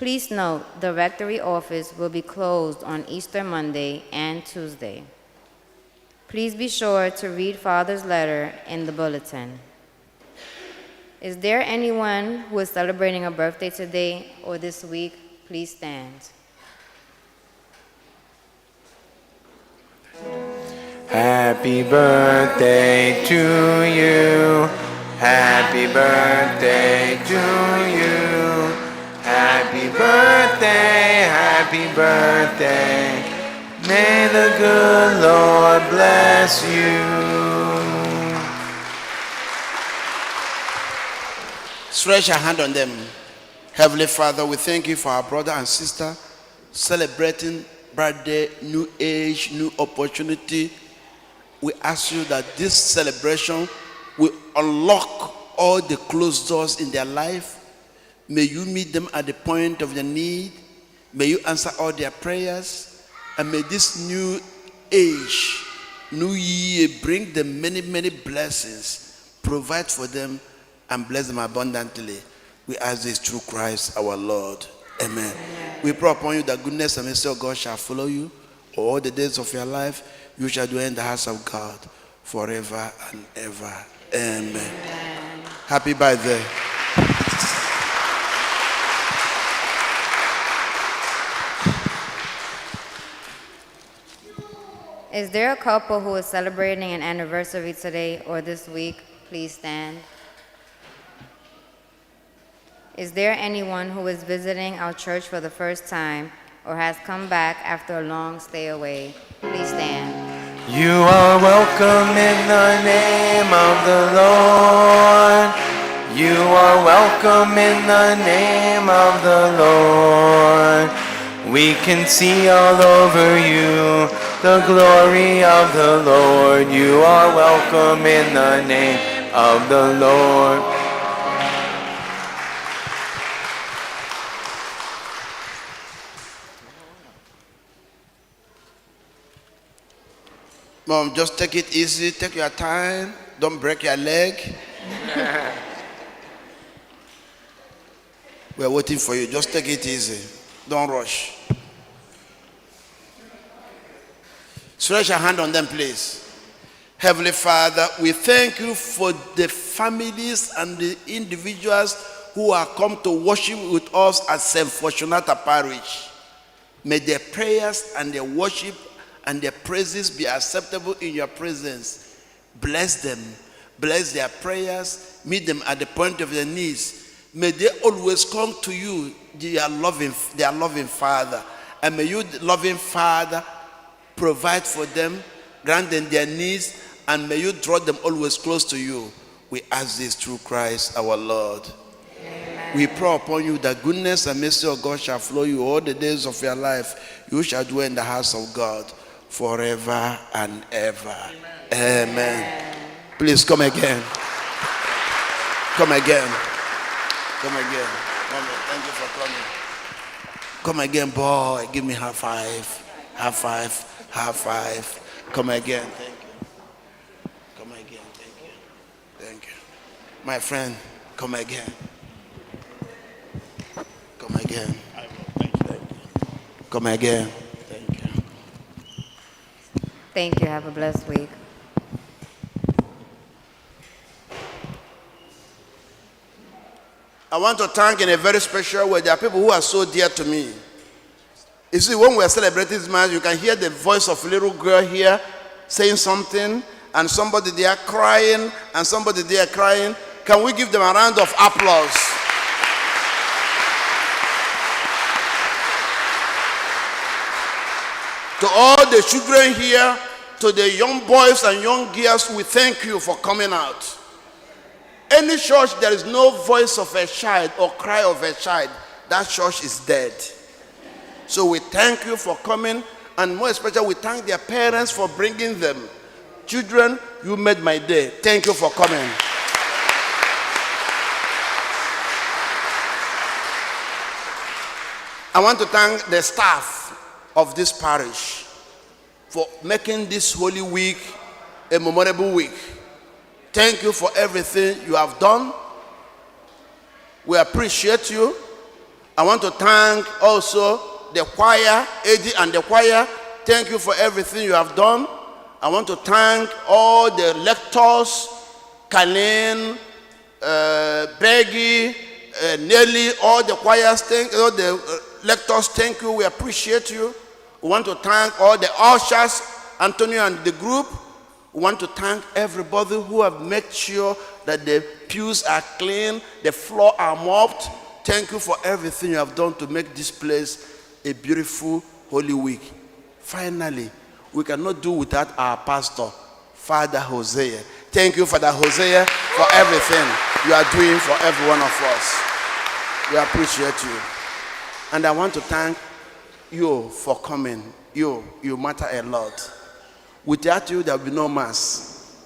Please note, the rectory office will be closed on Easter Monday and Tuesday. Please be sure to read Father's letter in the bulletin. Is there anyone who is celebrating a birthday today or this week? Please stand. Happy birthday to you. Happy birthday to you. Happy birthday, happy birthday. May the good Lord bless you. Stretch your hand on them. Heavenly Father, we thank you for our brother and sister celebrating birthday, new age, new opportunity. We ask you that this celebration will unlock all the closed doors in their life. May you meet them at the point of their need. May you answer all their prayers. And may this new age, new year, bring them many, many blessings. Provide for them and bless them abundantly. We ask this through Christ our Lord. Amen. We pray upon you that goodness and mercy of God shall follow you all the days of your life. You shall dwell in the house of God forever and ever. Amen. Amen. Happy birthday. Is there a couple who is celebrating an anniversary today or this week? Please stand. Is there anyone who is visiting our church for the first time or has come back after a long stay away? Please stand. You are welcome in the name of the Lord. You are welcome in the name of the Lord. We can see all over you the glory of the Lord. You are welcome in the name of the Lord. Mom, just take it easy, take your time, don't break your leg. We're waiting for you, just take it easy, don't rush. Stretch your hand on them, please. Heavenly Father, we thank you for the families and the individuals who are come to worship with us at St. Fortunata Parish. May their prayers and their worship and their praises be acceptable in your presence. Bless them. Bless their prayers. Meet them at the point of their needs. May they always come to you, their loving Father. And may you, loving Father, provide for them, grant them their needs, and may you draw them always close to you. We ask this through Christ our Lord. Amen. We pray upon you that goodness and mercy of God shall follow you all the days of your life. You shall dwell in the house of God forever and ever. Amen. Amen. Please come again. Come again. Come again. Thank you for coming. Come again, boy. Give me high five. High five. High five. Come again. Thank you. Come again. Thank you. Thank you. My friend, come again. Come again. Thank you. Come again. Thank you. Have a blessed week. I want to thank in a very special way. There are people who are so dear to me. You see, when we are celebrating this marriage, you can hear the voice of a little girl here saying something, and somebody there crying, and somebody there crying. Can we give them a round of applause? To all the children here, to the young boys and young girls, we thank you for coming out. Any church there is no voice of a child or cry of a child, that church is dead. So we thank you for coming, and more especially we thank their parents for bringing them. Children, you made my day. Thank you for coming. I want to thank the staff of this parish for making this Holy Week a memorable week. Thank you for everything you have done. We appreciate you. I want to thank also the choir, AD and the choir. Thank you for everything you have done. I want to thank all the lectors, Kalin, Beggy, Nelly, all the choirs, all the lectors, thank you. We appreciate you. We want to thank all the ushers, Antonio and the group. We want to thank everybody who have made sure that the pews are clean, the floor are mopped. Thank you for everything you have done to make this place a beautiful Holy Week. Finally, we cannot do without our pastor, Father Hosea. Thank you, Father Hosea, for everything you are doing for every one of us. We appreciate you. And I want to thank you for coming. You matter a lot. Without you, there will be no mass.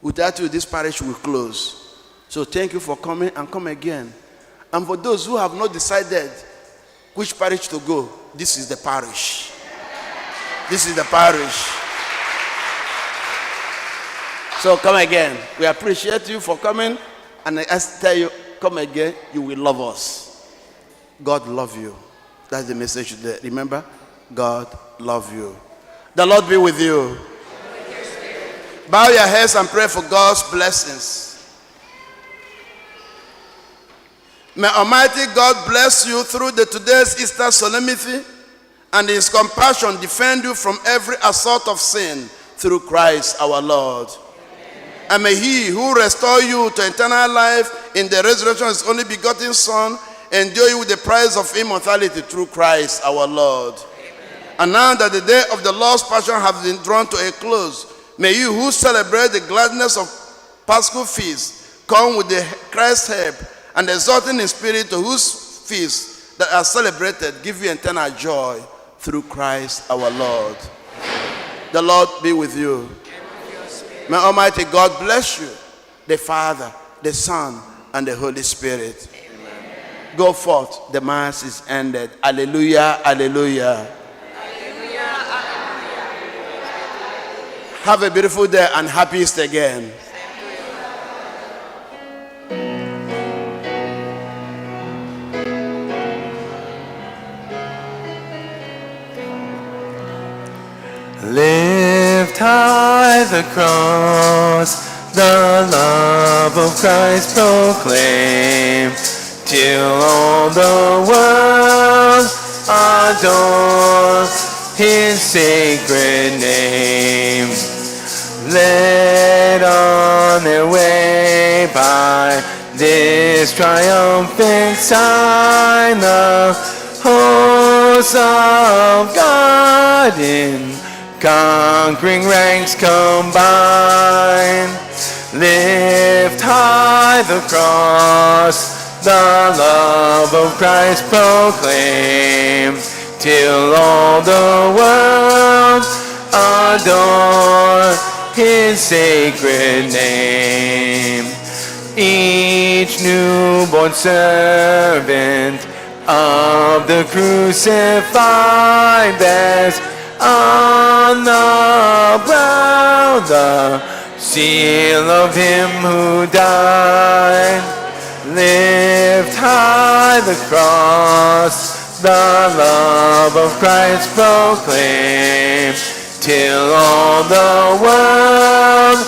Without you, this parish will close. So thank you for coming, and come again. And for those who have not decided which parish to go, this is the parish. This is the parish. So come again. We appreciate you for coming. And I tell you, come again, you will love us. God love you. That's the message today. Remember, God love you. The Lord be with you. Bow your heads and pray for God's blessings. May Almighty God bless you through today's Easter solemnity, and His compassion defend you from every assault of sin through Christ our Lord. Amen. And may He who restore you to eternal life in the resurrection of His only begotten Son endure you with the prize of immortality through Christ our Lord. Amen. And now that the day of the Lord's passion has been drawn to a close, may you who celebrate the gladness of Paschal feast come with the Christ's help, and exulting in spirit, to whose feasts that are celebrated give you eternal joy through Christ our Lord. The Lord be with you. May Almighty God bless you, the Father, the Son, and the Holy Spirit. Amen. Go forth. The Mass is ended. Alleluia, alleluia. Alleluia, alleluia. Have a beautiful day and happy Easter again. Lift high the cross, the love of Christ proclaim, till all the world adore His sacred name. Led on their way by this triumphant sign, the hosts of God in conquering ranks combine. Lift high the cross, the love of Christ proclaim, till all the world adore His sacred name. Each newborn servant of the crucified bears on the brow the seal of Him who died. Lift high the cross, the love of Christ proclaim, till all the world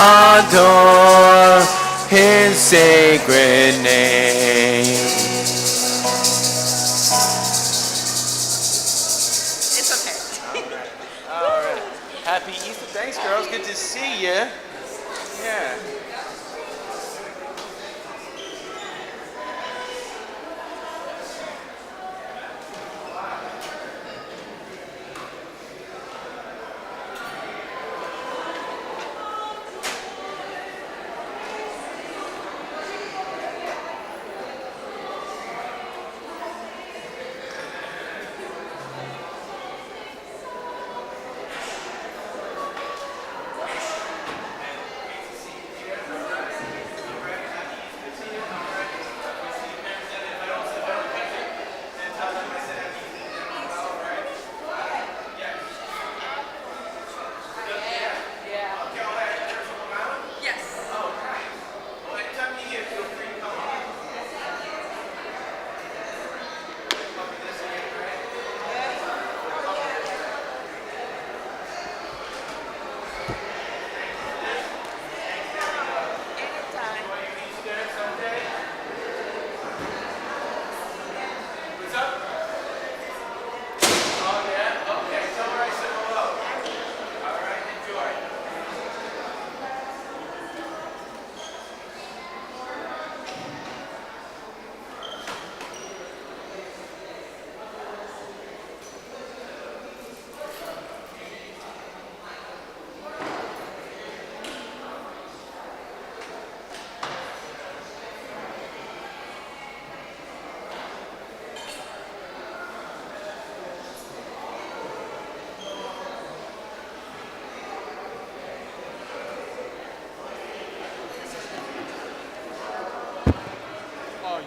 adore His sacred name. Happy Easter. Thanks, girls. Good to see you. Yeah.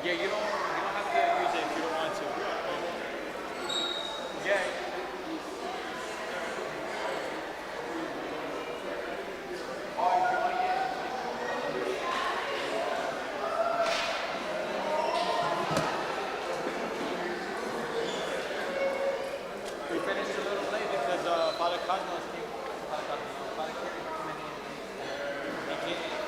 Yeah, you don't have to use it if you don't want to. Yeah. We finished a little late because Father Cosmos came. Father Kerry came in. He came.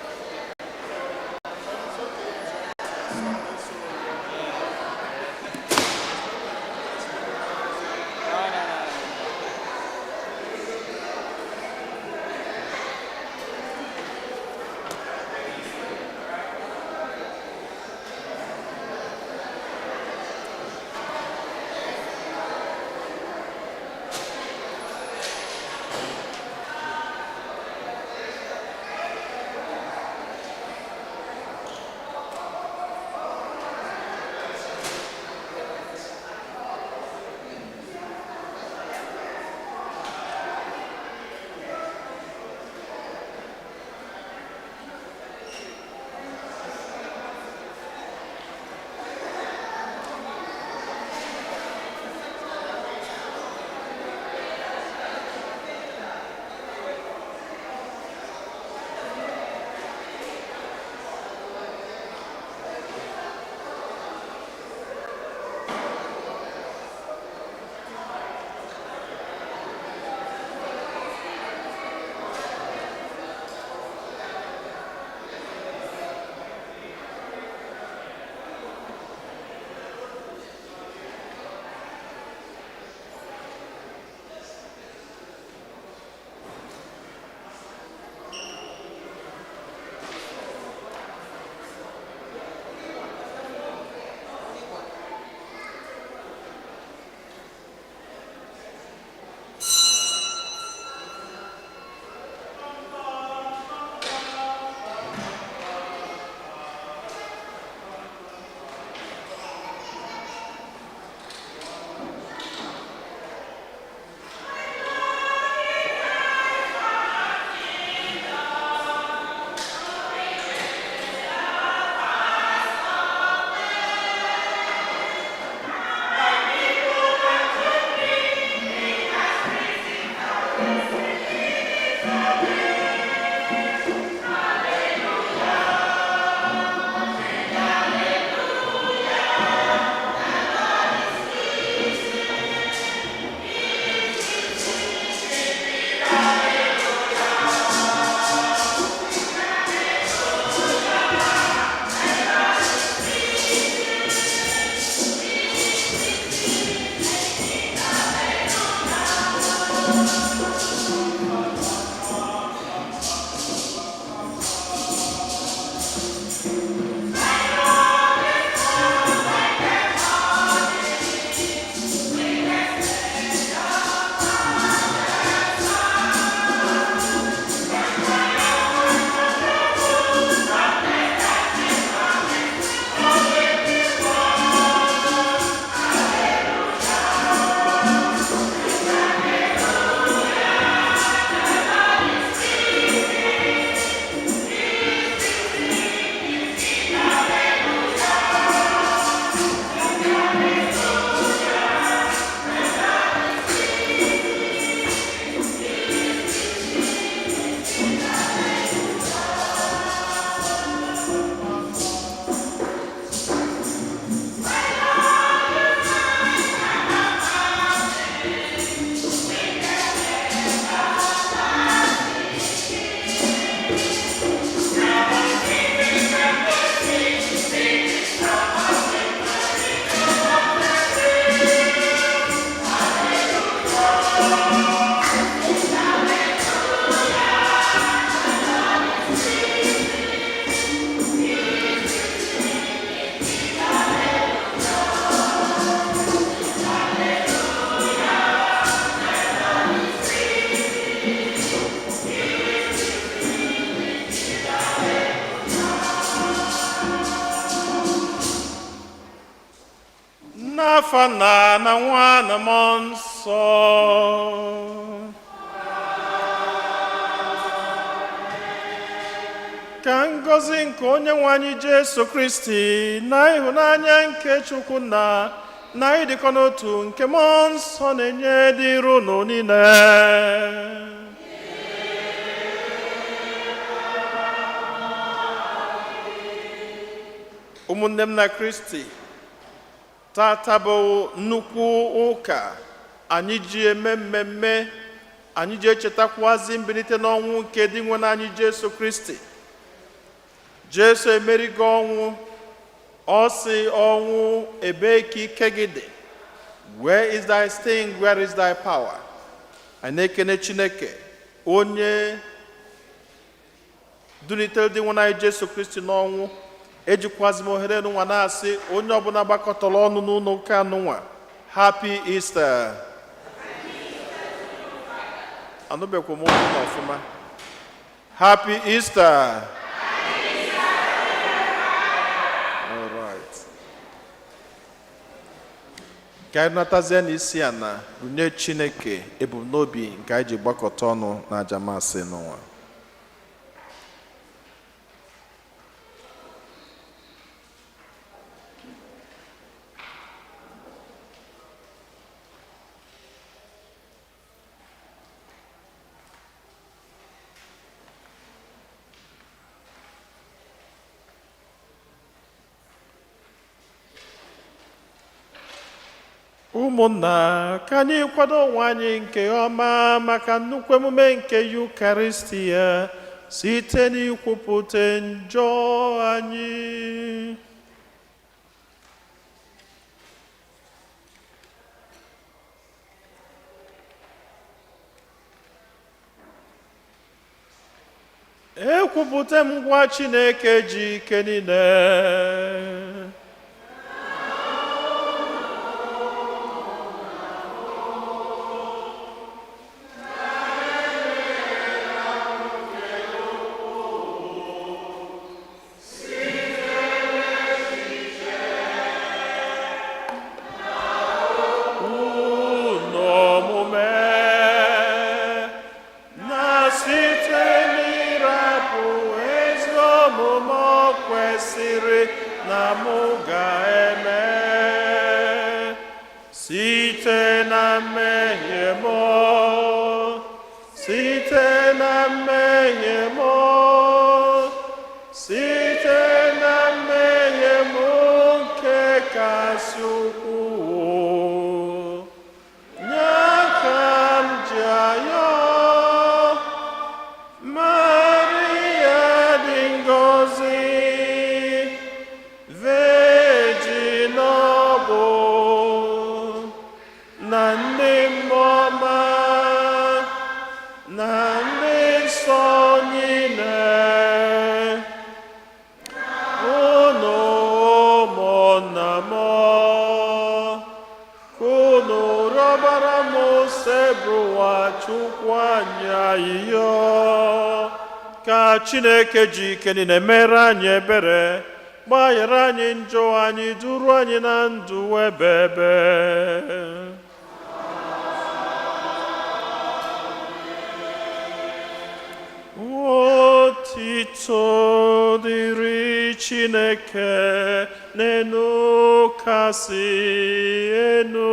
No, no, no. n'afa na nwa na mmụọ nsọ. ka ngọzi nke Onyenwe anyị Jesu Kristi na ịhụnanya nke Chukwu Nna na ịdịkọ n'otu nke Mmụọ Nsọ na-enye dịrị unu niile. Ụmụnne m na Kristi, tata bụ nnukwu ụka anyị ji eme mmemme, anyị ji echetakwazi mbilite n'ọnwụ nke dị nwe anyị Jesu Kristi. Jesu emerigo ọnwụ. Ọ sị ọnwụ, ebee ka ike gị dị? Where is thy sting? Where is thy power? Anyị na-ekene Chineke onye dunitere dị nwe anyị Jesu Kristi n'ọnwụ. Ejikwazi m ohere nwa na-asị onye ọbụla gbakọtara ọnụ n'ụlọ ụka nwa, Happy Easter. Anụbekwa m okwu n'ọfụma. Happy Easter. All right. Ka anyị natazie n'isi ana bunye Chineke ebumnobi nke anyị ji gbakọta ọnụ na aja masị n'ụwa. Ụmụnna, ka anyị kwado onwe anyị nke ọma maka nnukwu emume nke Yukaristia site n'ikwupụta njọ anyị. Ekwupụta ngwa Chineke ji ike niile. Ka Chineke ji ike niile mere anyị ebere, gbaghara anyị njọ anyị, duru anyị na ndụ ebe ebe. Otito dịrị Chineke n'enu kasị enu.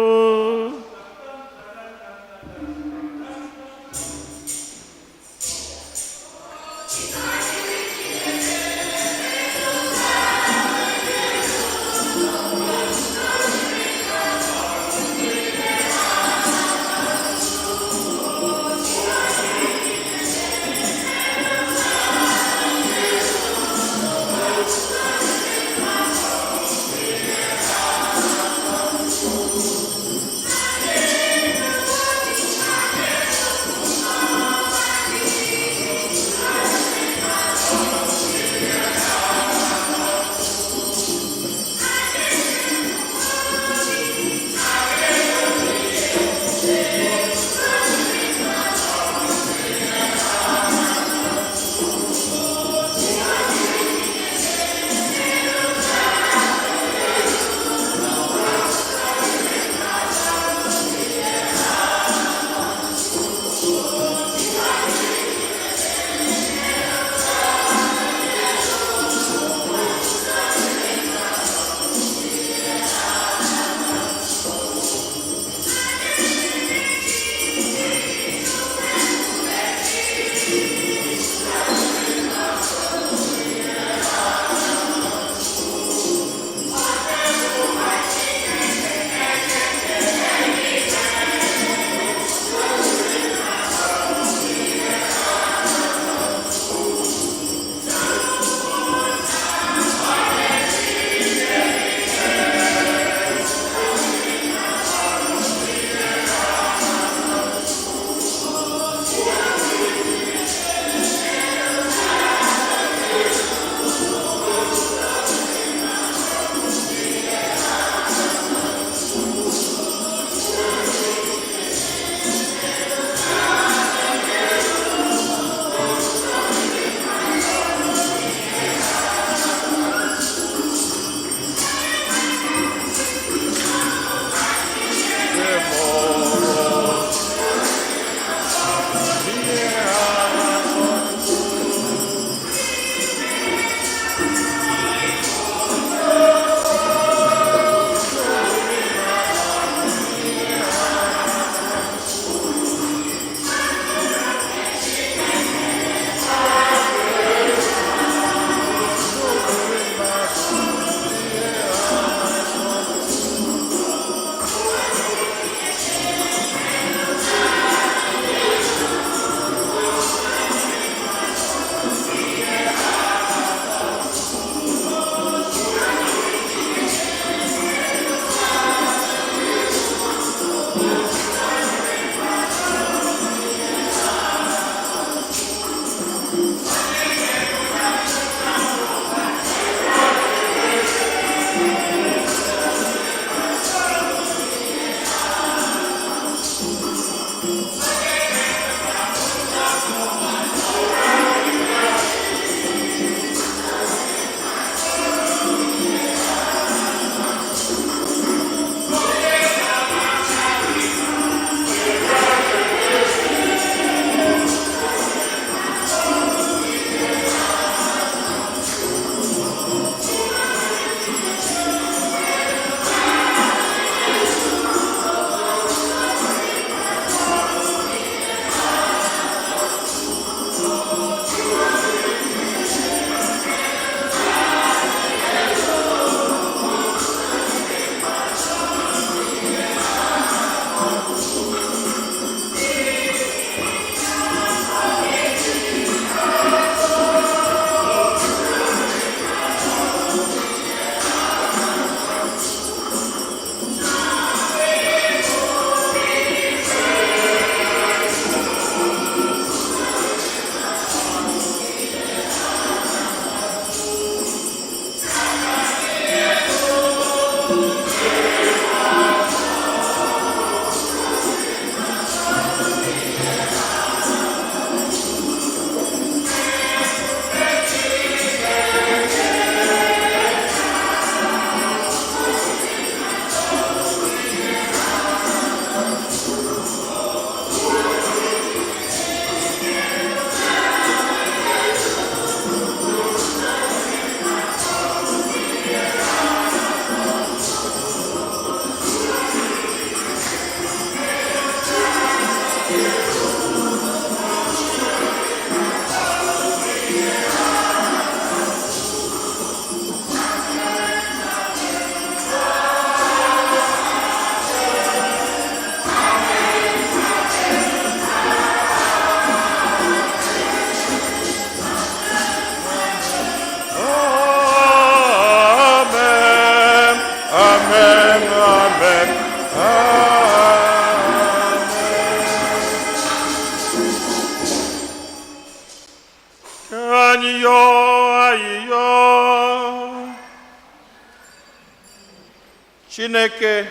Chineke,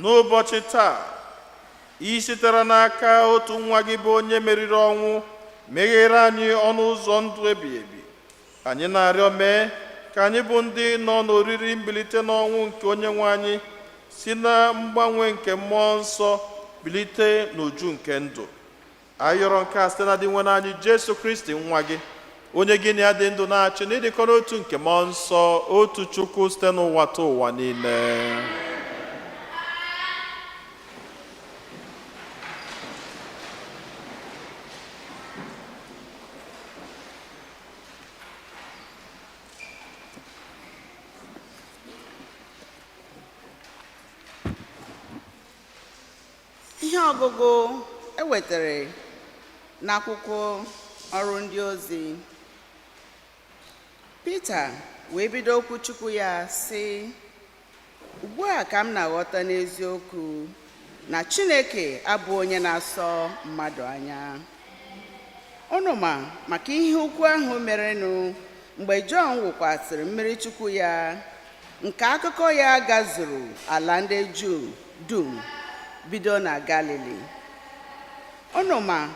n'ụbọchị taa, i sitere n'aka otu nwa gị bụ onye meriri ọnwụ meghere anyị ọnụ ụzọ ndụ ebighị ebi. Anyị na-arịọ mee ka anyị bụ ndị nọ n'oriri mbilite n'ọnwụ nke onye nwe anyị si na mgbanwe nke mmụọ nsọ bilite n'uju nke ndụ. Anyị yọrọ nke a site na dị nwe anyị Jesu Kristi nwa gị, onye gị na ya dị ndụ na-achị n'ịdịkọ n'otu nke mmụọ nsọ, otu Chukwu site n'ụwa ta ụwa niile. Ihe ọgụgụ ewetara n'akwụkwọ ọrụ ndị ozi. Pita wee bido okwu Chukwu ya sị, ugbu a ka m na-aghọta n'eziokwu na Chineke abụ onye na-asọ mmadụ anya. Unu ma maka ihe ukwu ahụ merenụ mgbe Jọn wụkwasịrị mmiri Chukwu ya, nke akụkọ ya gazuru ala ndị Juu dum bido na Galili. Unu ma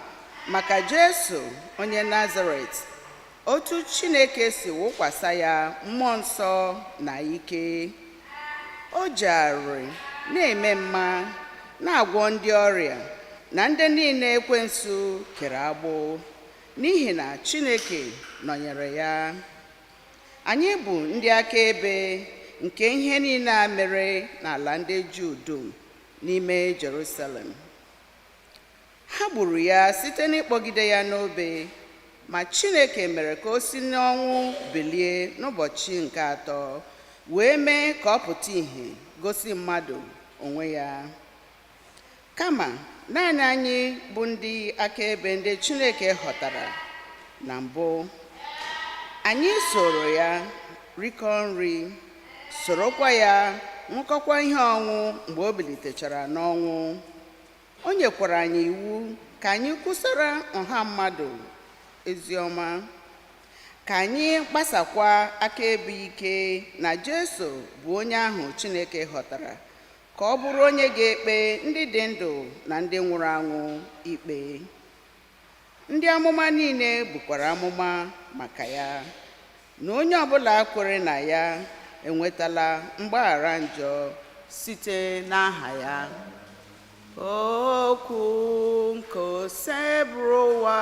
maka Jesu onye Nazaret, otu Chineke si wụkwasa ya mmụọ nsọ na ike. O jegharị na-eme mma, na-agwọ ndị ọrịa na ndị niile ekwensu kere agbụ, n'ihi na Chineke nọnyere ya. Anyị bụ ndị akaebe nke ihe niile a mere n'ala ndị Juu dum n'ime Jerusalem. Ha gburu ya site n'ịkpọgide ya n'obe, ma Chineke mere ka o si n'ọnwụ bilie n'ụbọchị nke atọ, wee mee ka ọ pụta ìhè gosi mmadụ onwe ya. Kama naanị anyị bụ ndị akaebe ndị Chineke họtara na mbụ. Anyị soro ya rikọọ nri, sorokwa ya ṅụkọkwa ihe ọṅụ mgbe o bilitechara n'ọnwụ. O nyekwara anyị iwu ka anyị kwusara ọha mmadụ eziọma, ka anyị gbasakwa akaebe ike na Jesu bụ onye ahụ Chineke họtara ka ọ bụrụ onye ga-ekpe ndị dị ndụ na ndị nwụrụ anwụ ikpe. Ndị amụma niile bukwara amụma maka ya, na onye ọbụla kwere na ya enwetala mgbaghara njọ site n'aha ya. Okwu nke ose bụrụ ụwa.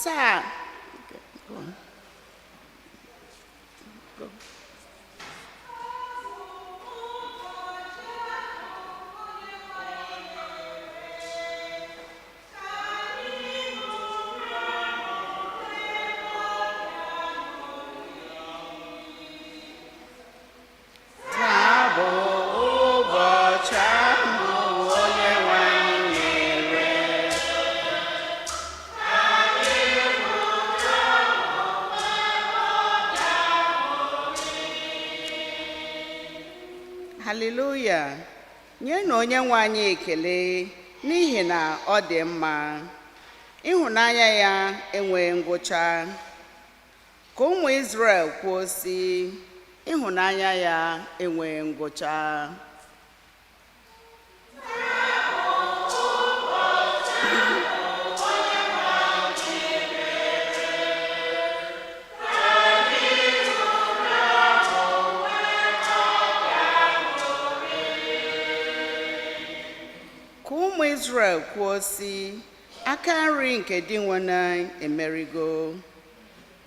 Taa haleluya, nye na onye nwe anyị ekele n'ihi na ọ dị mma. Ịhụnanya ya enweghị ngwụcha. Ka ụmụ Izrel kwuo sị, ịhụnanya ya enweghị ngwụcha. Israel kwuo sị, aka nri nke di nwanne emerigo.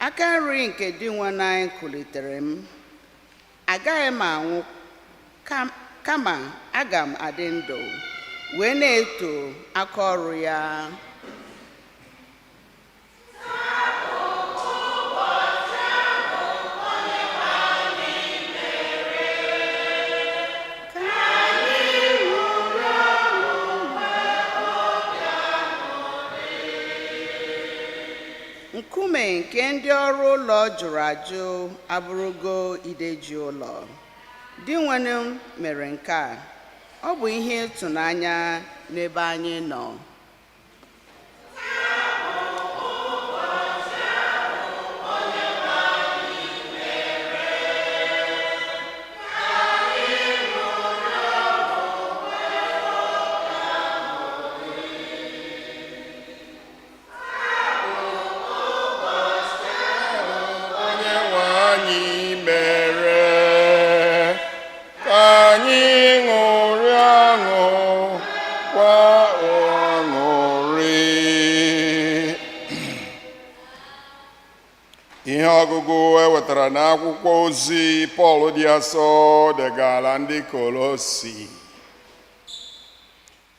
Aka nri nke di nwanne kulitere m. Agaghị m anwụ, kama aga m adị ndụ wee na-eto aka ọrụ ya. Nkume nke ndị ọrụ ụlọ jụrụ ajụ abụrụgo ideji ụlọ. di nwere m mere nke a, ọ bụ ihe ịtụnanya n'ebe anyị nọ. Ihe ọgụgụ ewetara n'akwụkwọ ozi Pọl dị asọ degara ndị Kolosi.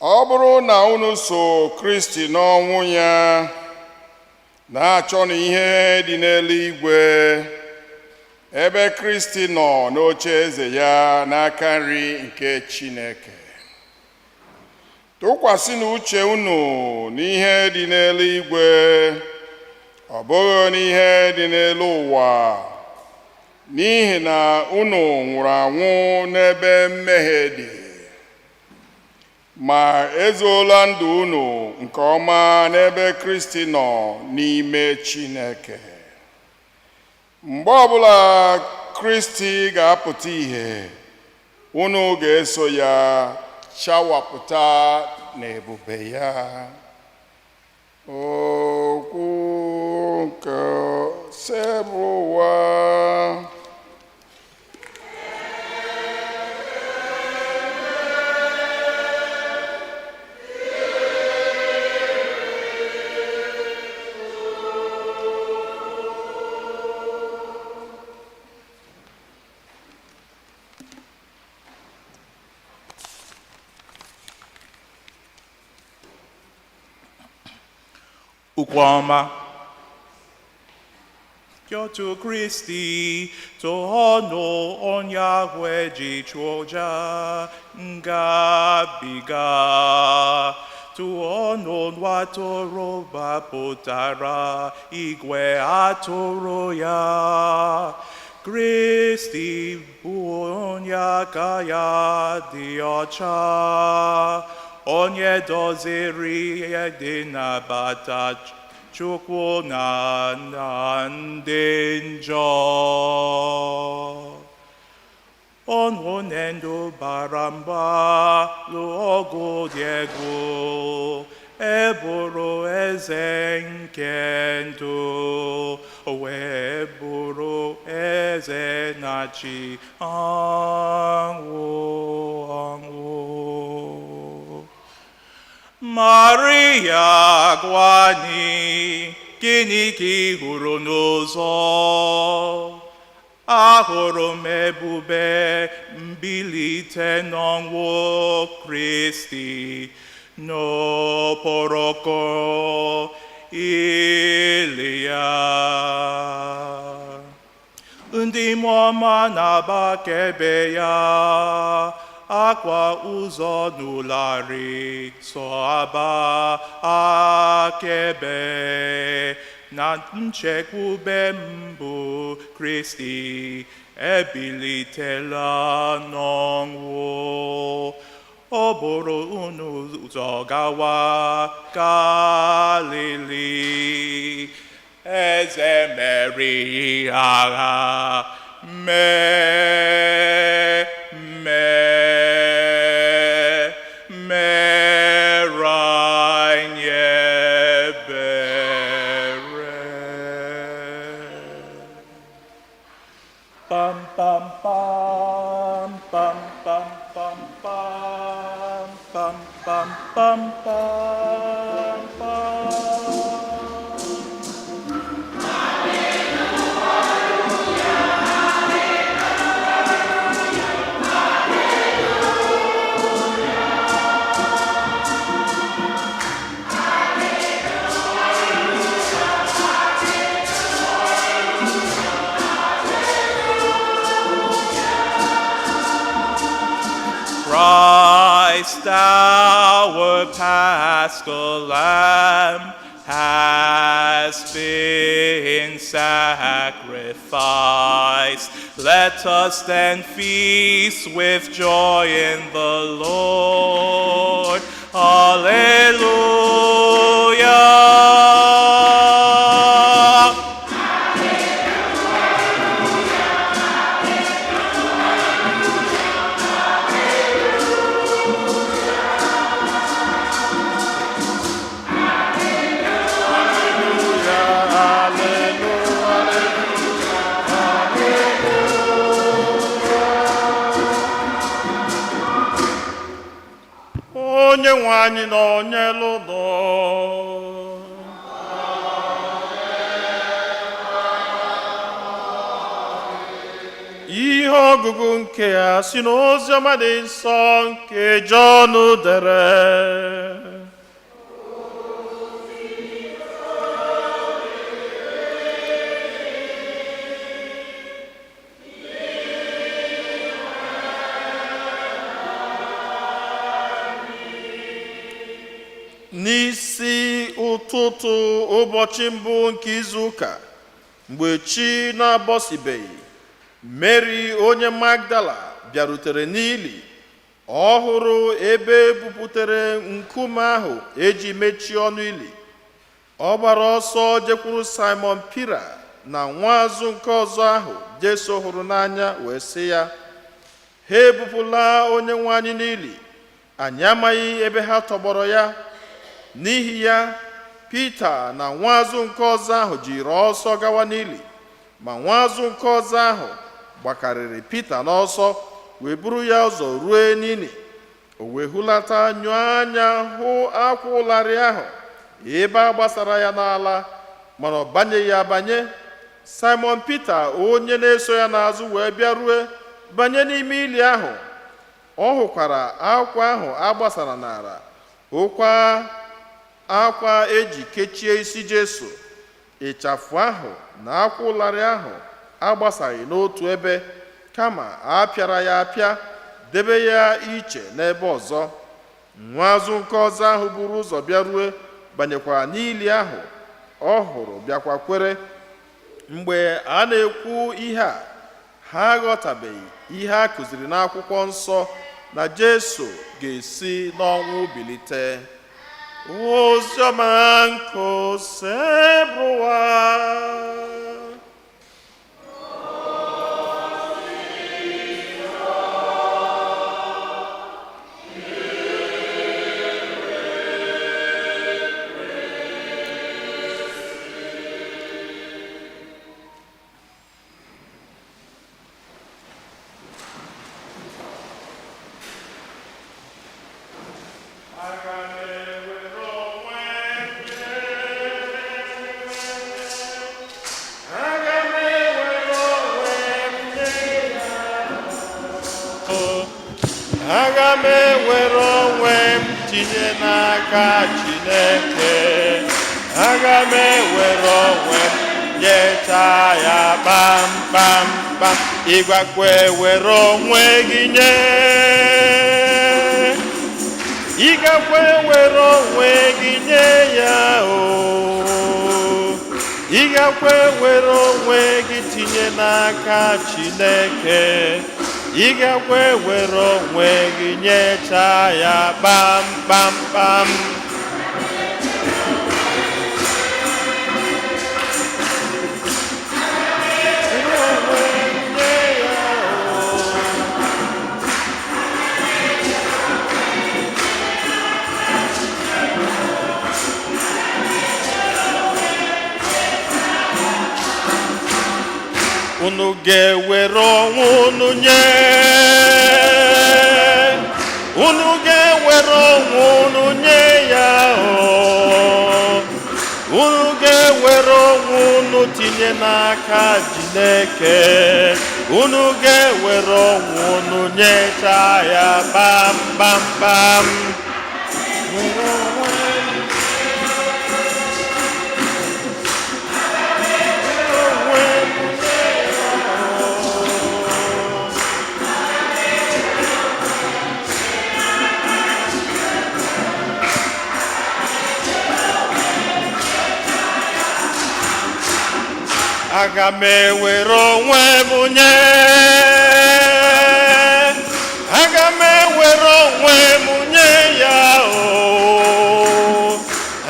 Ọ bụrụ na unu so Kristi n'ọnwụ ya, na-achọ na ihe dị n'eluigwe, ebe Kristi nọ n'oche eze ya n'aka nri nke Chineke. Tụkwasịnụ uche unu n'ihe dị n'eluigwe, ọ bụghị n'ihe dị n'elu ụwa, n'ihi na unu nwụrụ anwụ n'ebe mmehie dị, ma ezuola ndụ unu nke ọma n'ebe Kristi nọ n'ime Chineke. Mgbe ọbụla Kristi ga-apụta ìhè, unu ga-eso ya chawapụta n'ebube ya. Okwu nke sebụ ụwa. Ukwama Kyoto Christi tohono onyahwe jichoja ngabiga tuono nwatoro bapụtara igwe atụrụ ya. Kristi bụ onye aka ya dị ọcha, onye doziri ihe dị n'agbata Chukwu na ndị njọ. Onye ndụ bara mba n'ọgụ dị egwu, eburu eze nke ndụ, wee bụrụ eze na-achị anwụ. Maria gwa anyị, gịnị ka ị hụrụ n'ụzọ? Ahụrụ m ebube mbilite n'ọnwụ Kristi n'okporoụzọ ili ya. Ndị mmụọ ọma na-agbakebe ya, akwa ụzọ n'ụlarị so agba akaebe na nchekwube mbụ Kristi ebilitela n'ọnwụ. O buru unu ụzọ gawa Galili, eze meriri agha Christ, our Paschal Lamb, has been sacrificed. Let us then feast with joy in the Lord. Alleluia. Onye nwe anyị nọnyere ụnụ. Ihe ọgụgụ nke a si n'oziọma dị nsọ nke Jọn dere. N'isi ụtụtụ ụbọchị mbụ nke izu ụka, mgbe chi na-abọsibeghị, Mary onye Magdala bịarutere n'ili. Ọ hụrụ ebe ebupụtere nkume ahụ eji mechie ọnụ ili. Ọ gbara ọsọ jekwuru Simon Pira na nwaazụ nke ọzọ ahụ Jesu hụrụ n'anya, wee sị ya, ha ebupụla onye nwe anyị n'ili, anyị amaghị ebe ha tọgbọrọ ya. N'ihi ya, Pita na nwaazụ nke ọzọ ahụ jiri ọsọ gawa n'ili, ma nwaazụ nke ọzọ ahụ gbakarịrị Pita n'ọsọ, wee buru ya ụzọ ruo n'ili. O wee hulata nyụọ anya hụ akwa ụlarị ahụ ebe a gbasara ya n'ala, mana ọ banyeghị abanye. Simon Pita onye na-eso ya n'azụ wee bịarue banye n'ime ili ahụ. Ọ hụkwara akwa ahụ a gbasara n'ala, hụkwa akwa eji kechie isi Jesu. Ịchafụ ahụ na akwa ụlarị ahụ agbasaghị n'otu ebe, kama a pịara ya apịa, debe ya iche n'ebe ọzọ. Nwaazụ nke ọzọ ahụ buru ụzọ bịarue banyekwara n'ili ahụ ọ hụrụ, bịakwa kwere. Mgbe a na-ekwu ihe a, ha aghọtabeghị ihe a kụziri n'akwụkwọ nsọ na Jesu ga-esi n'ọnwụ bilite. Oziọma nke osebụwa. Aga m ewere onwe m tinye n'aka Chineke. Aga m ewere onwe m nyeta ya kpamkpamkpam. Ịgwakwa ewere onwe gị nye. Ịgakwa ewere onwe gị nye ya o. Ịgakwa ewere onwe gị tinye n'aka Chineke. Ị gakwa ewere onwe gị nyechaa ya kpamkpamkpam. Unu ga-ewere onwe unu nye. Unu ga-ewere onwe unu nye ya o. Unu ga-ewere onwe unu tinye n'aka Chineke. Unu ga-ewere onwe unu nyechaa ya kpamkpamkpam. aga m ewere onwe m nye, aga m ewere onwe m nye ya o,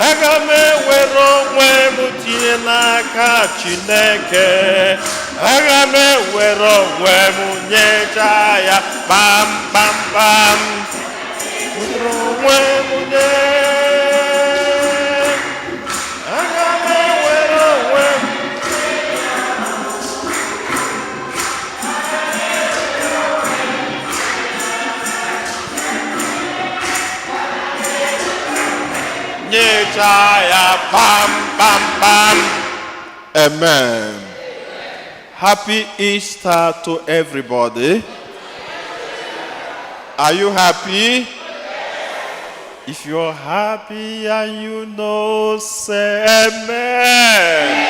aga m ewere onwe m tinye n'aka Chineke, aga m ewere onwe m nyecha ya kpam kpam kpam, were onwe m nye, aga m ewere onwe m nyecha ya pam pam pam. Amen. Happy Easter to everybody. Are you happy? If you're happy and you know, say amen.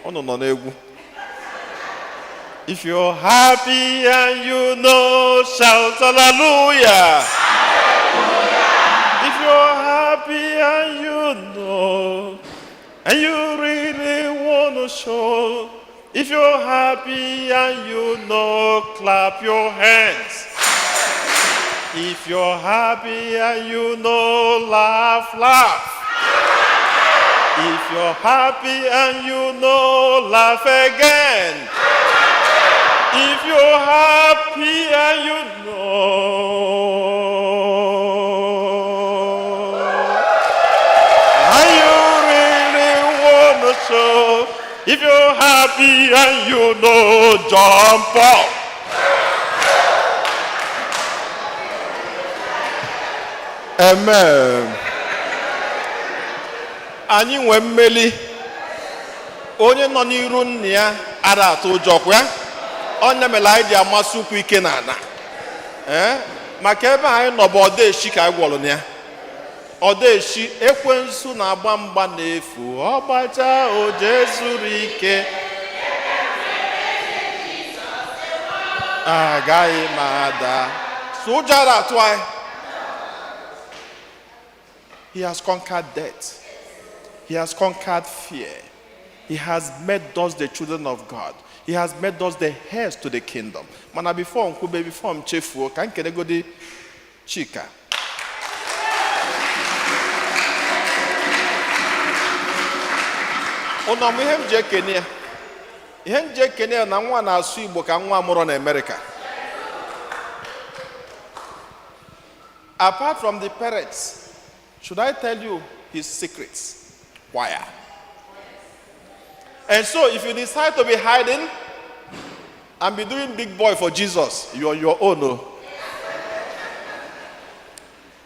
Oh, no. If you're happy and you know, shout hallelujah. If you're happy and you know, and you really want to show, if you're happy and you know, clap your hands. If you're happy and you know, laugh, laugh. If you're happy and you know, laugh again. If you're happy and you know, and you really want to show, if you're happy and you know, jump up. Amen. Anyị nwe mmeli, onye nọ n'iru nna ya ara atụ ụjọ kwa, onye mere anyị ji amasị ụkwụ ike n'ala. Maka ebe anyị nọ bụ ọdaeshi ka anyị gwọrọ na ya. Ọdaeshi ekwensu na-agba mgba n'efu, ọgbacha o Jesu ike. Agaghị m ada. So ụjọ ara atụ anyị. He has conquered death. He has conquered fear. He has made us the children of God. He has made us the heirs to the kingdom. Mana before I'm cheerful, can go the Chika. Ono mu hem je Kenya. Hem je Kenya na nwa na asu Igbo ka nwa amụrụ na America. Apart from the parents, should I tell you his secrets? Choir. And so if you decide to be hiding and be doing big boy for Jesus, you're your own. Oh.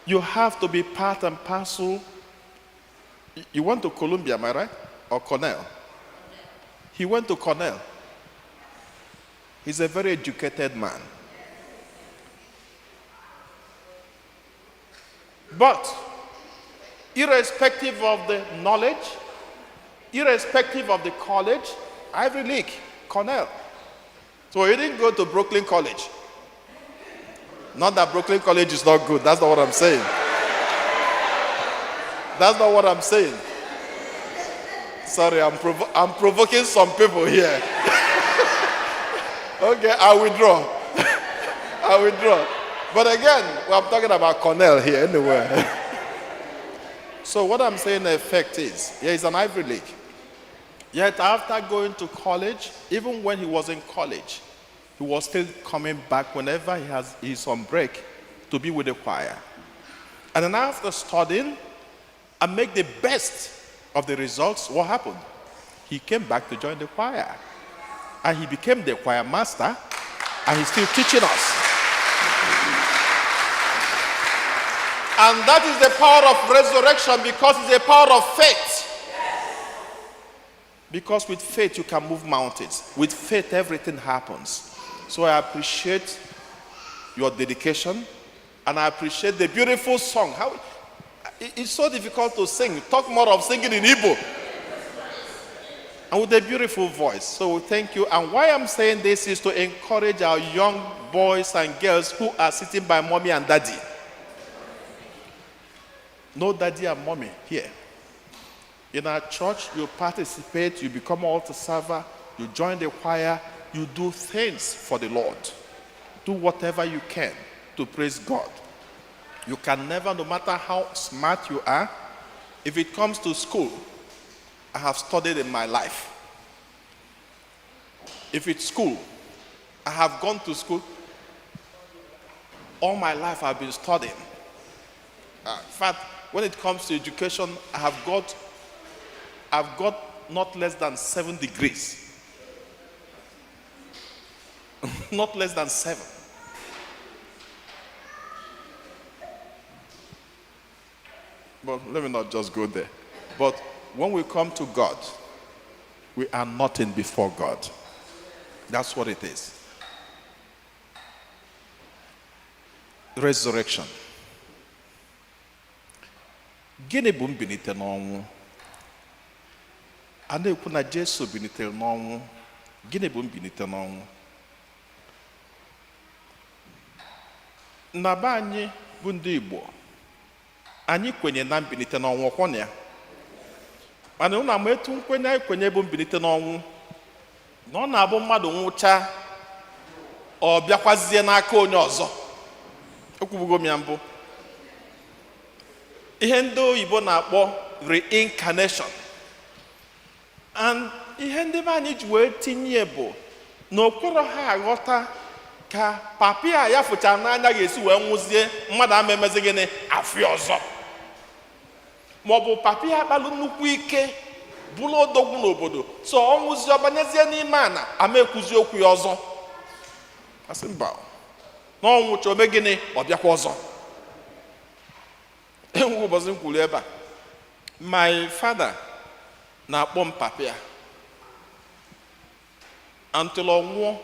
You have to be part and parcel. You went to Columbia, am I right? Or Cornell? He went to Cornell. He's a very educated man. But irrespective of the knowledge, irrespective of the college, Ivy League, Cornell. So he didn't go to Brooklyn College. Not that Brooklyn College is not good. That's not what I'm saying. That's not what I'm saying. Sorry, I'm provoking some people here. Okay, I withdraw. I withdraw. But again, I'm talking about Cornell here anyway. So what I'm saying in effect is, yeah, he's an Ivy League. Yet after going to college, even when he was in college, he was still coming back whenever he's on break to be with the choir. And then after studying and make the best of the results, what happened? He came back to join the choir. And he became the choir master, and he's still teaching us. And that is the power of resurrection, because it's the power of faith. Because with faith you can move mountains. With faith everything happens. So I appreciate your dedication, and I appreciate the beautiful song. It's so difficult to sing. Talk more of singing in Igbo. And with a beautiful voice. So thank you. And why I'm saying this is to encourage our young boys and girls who are sitting by mommy and daddy. No daddy and mommy here. In our church, you participate, you become altar server, you join the choir, you do things for the Lord. Do whatever you can to praise God. You can never, no matter how smart you are, if it comes to school, I have studied in my life. If it's school, I have gone to school. All my life I've been studying. In fact, when it comes to education, I've got not less than 7 degrees. Not less than 7. But let me not just go there. But when we come to God, we are nothing before God. That's what it is. Resurrection. Gịnị bụ mbilite n'ọnwụ? A na-ekwu na Jesu bilitere n'ọnwụ. Gịnị bụ mbilite n'ọnwụ? Na be anyị bụ ndị Igbo, anyị kwenye na mbilite n'ọnwụ, ọkwọ ya. Mana ụnụ ama etu nkwenye anyị kwenye bụ mbilite n'ọnwụ, na ọ na-abụ mmadụ nwụcha, ọ bịakwazie n'aka onye ọzọ. Ekwubugo m ya mbụ. Ihe ndị oyibo na-akpọ reincarnation. And ihe ndị be anyị ji wee tinye bụ na okporo ha aghọta ka papi a ya fụchara n'anya ga-esi wee nwụzie, mmadụ ama emezi gịnị afị ọzọ. Maọbụ papi a kpalụ nnukwu ike bụrụ odogwu n'obodo, so ọ nwụzie ọbanyezie n'ime ana ama ekwuzi okwu ya ọzọ. Asị mba, na ọ nwụcha ome gịnị ọ bịakwa ọzọ. Enwe ụbọchị m kwuru ebe a, my father na-akpọ m papi a until ọ nwụọ.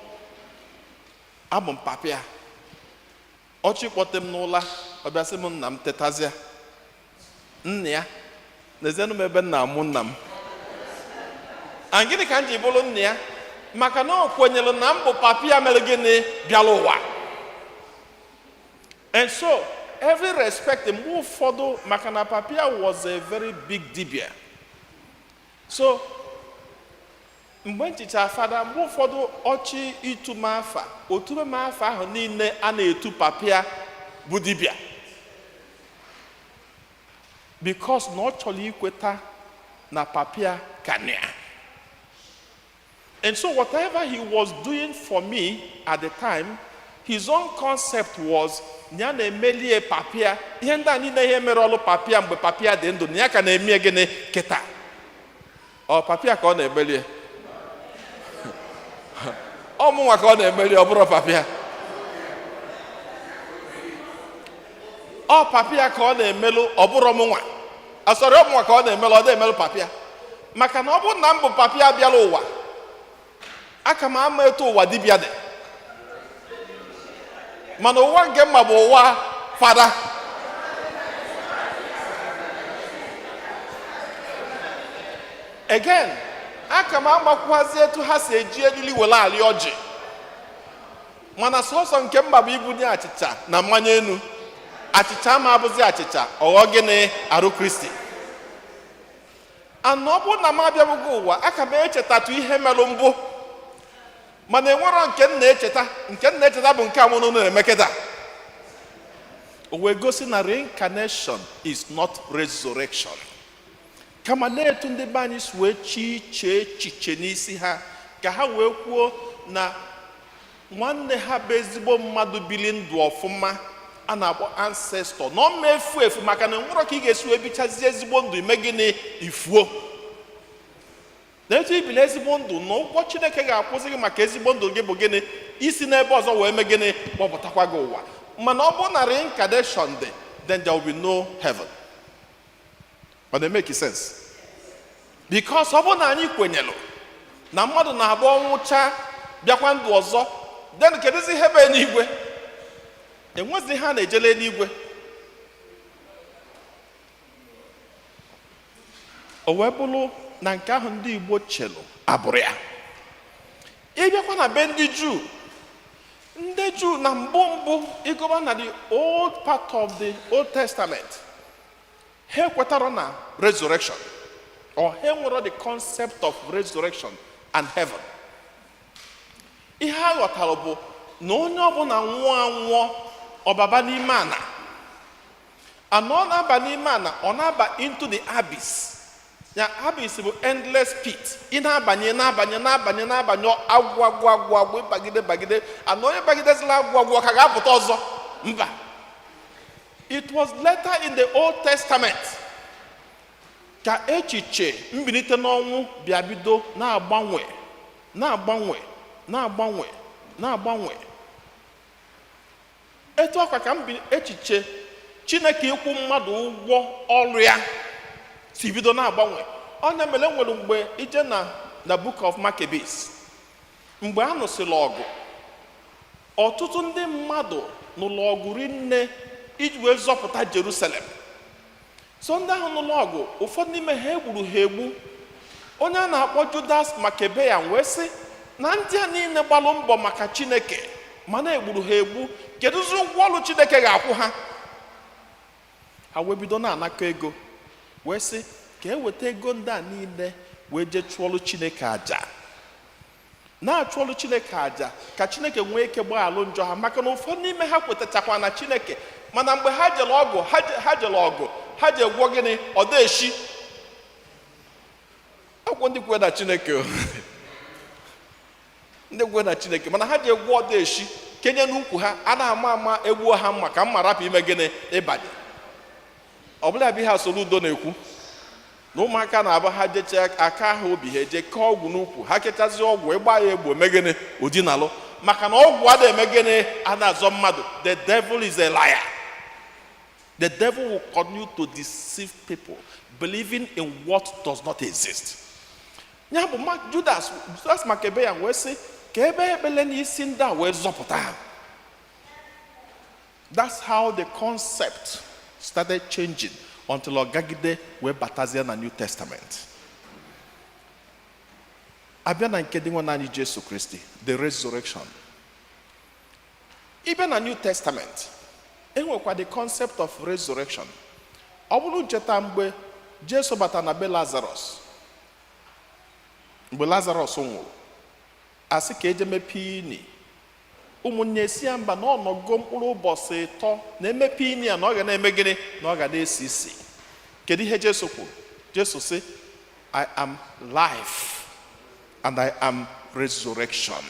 Abụ m papi a, ọchị kpọte m n'ụla, ọ bịa sị m nna m tetazịa. Nna ya n'ezienụ m ebe nna amụ nna m. And gịnị ka m ji bụrụ nna ya? Maka na ọ kwenyere na m bụ papi a mere gịnị bịara ụwa. And so every respect, mgbe ụfọdụ, maka na papi a was a very big dibia. So mgbe nchicha fada, mgbe ụfọdụ ọchị itu m afa, otume m afa ahụ niile a na-etu papi a bụ dibia. Because na ọ chọrọ ikweta na papi a ka nịa. And so whatever he was doing for me at the time, his own concept was na ya na-emelie papi a. Ihe ndị a niile ihe mere ọlụ papi a mgbe papi a dị ndụ, na ya ka na-eme gịnị kịta. Ọ papi a ka ọ na-emelie. Ọ mụnwa ka ọ na-emelie, ọ bụrụ papi a. Ọ papi a ka ọ na-emelụ, ọ bụrụ mụnwa. Asọrọ ọ mụnwa ka ọ na-emelụ, ọ na-emelụ papi a. Maka na ọ bụrụ na m bụ papi a bịara ụwa, aka m ama etu ụwa dibịa dị. Mana ụwa nke mma bụ ụwa fada. Again, aka m amakwazi etu ha si eji elili wele ali ọjị. Mana sọsọ nke mma bụ ibunye achịcha na mmanya enu. Achịcha ma abụzi achịcha, ọghọ gịnị arụ Kristi. Ana ọ bụ na m abịabugo ụwa, aka m echetatu ihe merụ mbụ. Mana enwero nke m na-echeta bụ nke amụnụ na-eme kịta. O wee gosi na reincarnation is not resurrection. Kama na-etu ndị be anyị si wee chee echiche n'isi ha, ka ha wee kwuo na nwanne ha bụ ezigbo mmadụ bili ndụ ọfụma a na-akpọ ancestor, na ọ ma efu maka na nwere ka ị ga-esi wee bichazie ezigbo ndụ ime gịnị ifuo. Na etu ibili ezigbo ndụ, na ụgwọ Chineke ga-akwụzi gị maka ezigbo ndụ gị bụ gịnị isi n'ebe ọzọ wee mee gịnị kpọpụtakwa gị ụwa. Mana ọ bụ na reincarnation dị, then there will be no heaven. But they make sense. Because ọ bụ na anyị kwenyelụ na mmadụ na-abụ ọnwụcha bịakwa ndụ ọzọ, then kedụzi ihe bụ n'igwe? Enwezi ha na-ejele n'igwe. O wee bụrụ na nke ahụ ndị Igbo chelụ abụrụ ya. Ịbịakwa na be ndị Juu na mbụ ịgụba na the old part of the Old Testament, ha ekwetara na resurrection. or ha enwere the concept of resurrection and heaven. Ihe a ghọtara bụ na onye ọbụla nwụọ anwụọ ọbaba n'ime ana, ana ọ na-aba n'ime ana, ọ na-aba into the abyss. Ya abyss bụ endless pit. Ị na-abanye agwụ bagide, ana onye bagidezila agwụ ka ga-apụta ọzọ. Mba. It was later in the Old Testament ka echiche mbilite n'ọnwụ bịa bido na-agbanwe. Etu akwa ka echiche Chineke ịkwụ mmadụ ụgwọ ọrụ ya si bido na-agbanwe. Onye mere nwere mgbe ije na Book of Maccabees, mgbe a nụsịrị ọgụ, ọtụtụ ndị mmadụ nụrụ ọgụ rinne iji wee zọpụta Jerusalem. So ndị ahụ nụrụ ọgụ, ụfọdụ n'ime ha egbu. Onye a na-akpọ Judas Maccabean wee sị na ndị a niile gbalụ mbọ maka Chineke mana egburu ha egbu, kedụzi ụgwọ ọrụ Chineke ga-akwụ ha? Ha wee bido na-anakọ ego, wee sị ka eweta ego ndị a niile wee jee chụọlụ Chineke aja. Na-achụọlụ Chineke aja ka Chineke nwee ike gbaghalụ njọ ha, maka na ụfọdụ n'ime ha kwetachakwa na Chineke, mana mgbe ha jere ọgụ ha je gwọ gịnị? Ọdeshi. Akwụkwọ ndị kwe na Chineke ndị kwe na Chineke, mana ha je gwọ ọdeshi kenye n'ukwu ha, a na-ama egbuo ha mma ka mma rapụ ime gịnị? Ịbanye. Ọ bụla bụ ihe Soludo na-ekwu na ụmụaka na-aba ha jecha aka ha obi ha eje kee ọgwụ n'ukwu, ha kechazi ọgwụ ịgba ya egbo megịnị odinalụ, maka na ọgwụ a na-eme gịnị? A na-azọ mmadụ. The devil is a liar. The devil will continue to deceive people believing in what does not exist. Ya bụ Judas Maccabean wee sị ka ebe ekpele n'isi ndị a wee zọpụta ha. That's how the concept started changing until ọgagide wee batazie na New Testament. Abịa na nke dị nwe na anyị Jesu Kristi, the resurrection. Ịbịa na New Testament, enwekwa the concept of resurrection. Ọ bụrụ ncheta mgbe Jesu bata na be Lazarus, mgbe Lazarus nwụrụ, asị ka eje mepee ini. Ụmụnne si ya mba na ọnọgo mkpụrụ ụbọchị 3 na-emepe ini ya na ọ ga na-eme gịnị? Na ọ ga na-esi isi. Kedu ihe Jesu kwuru? Jesu sị, I am life and I am resurrection.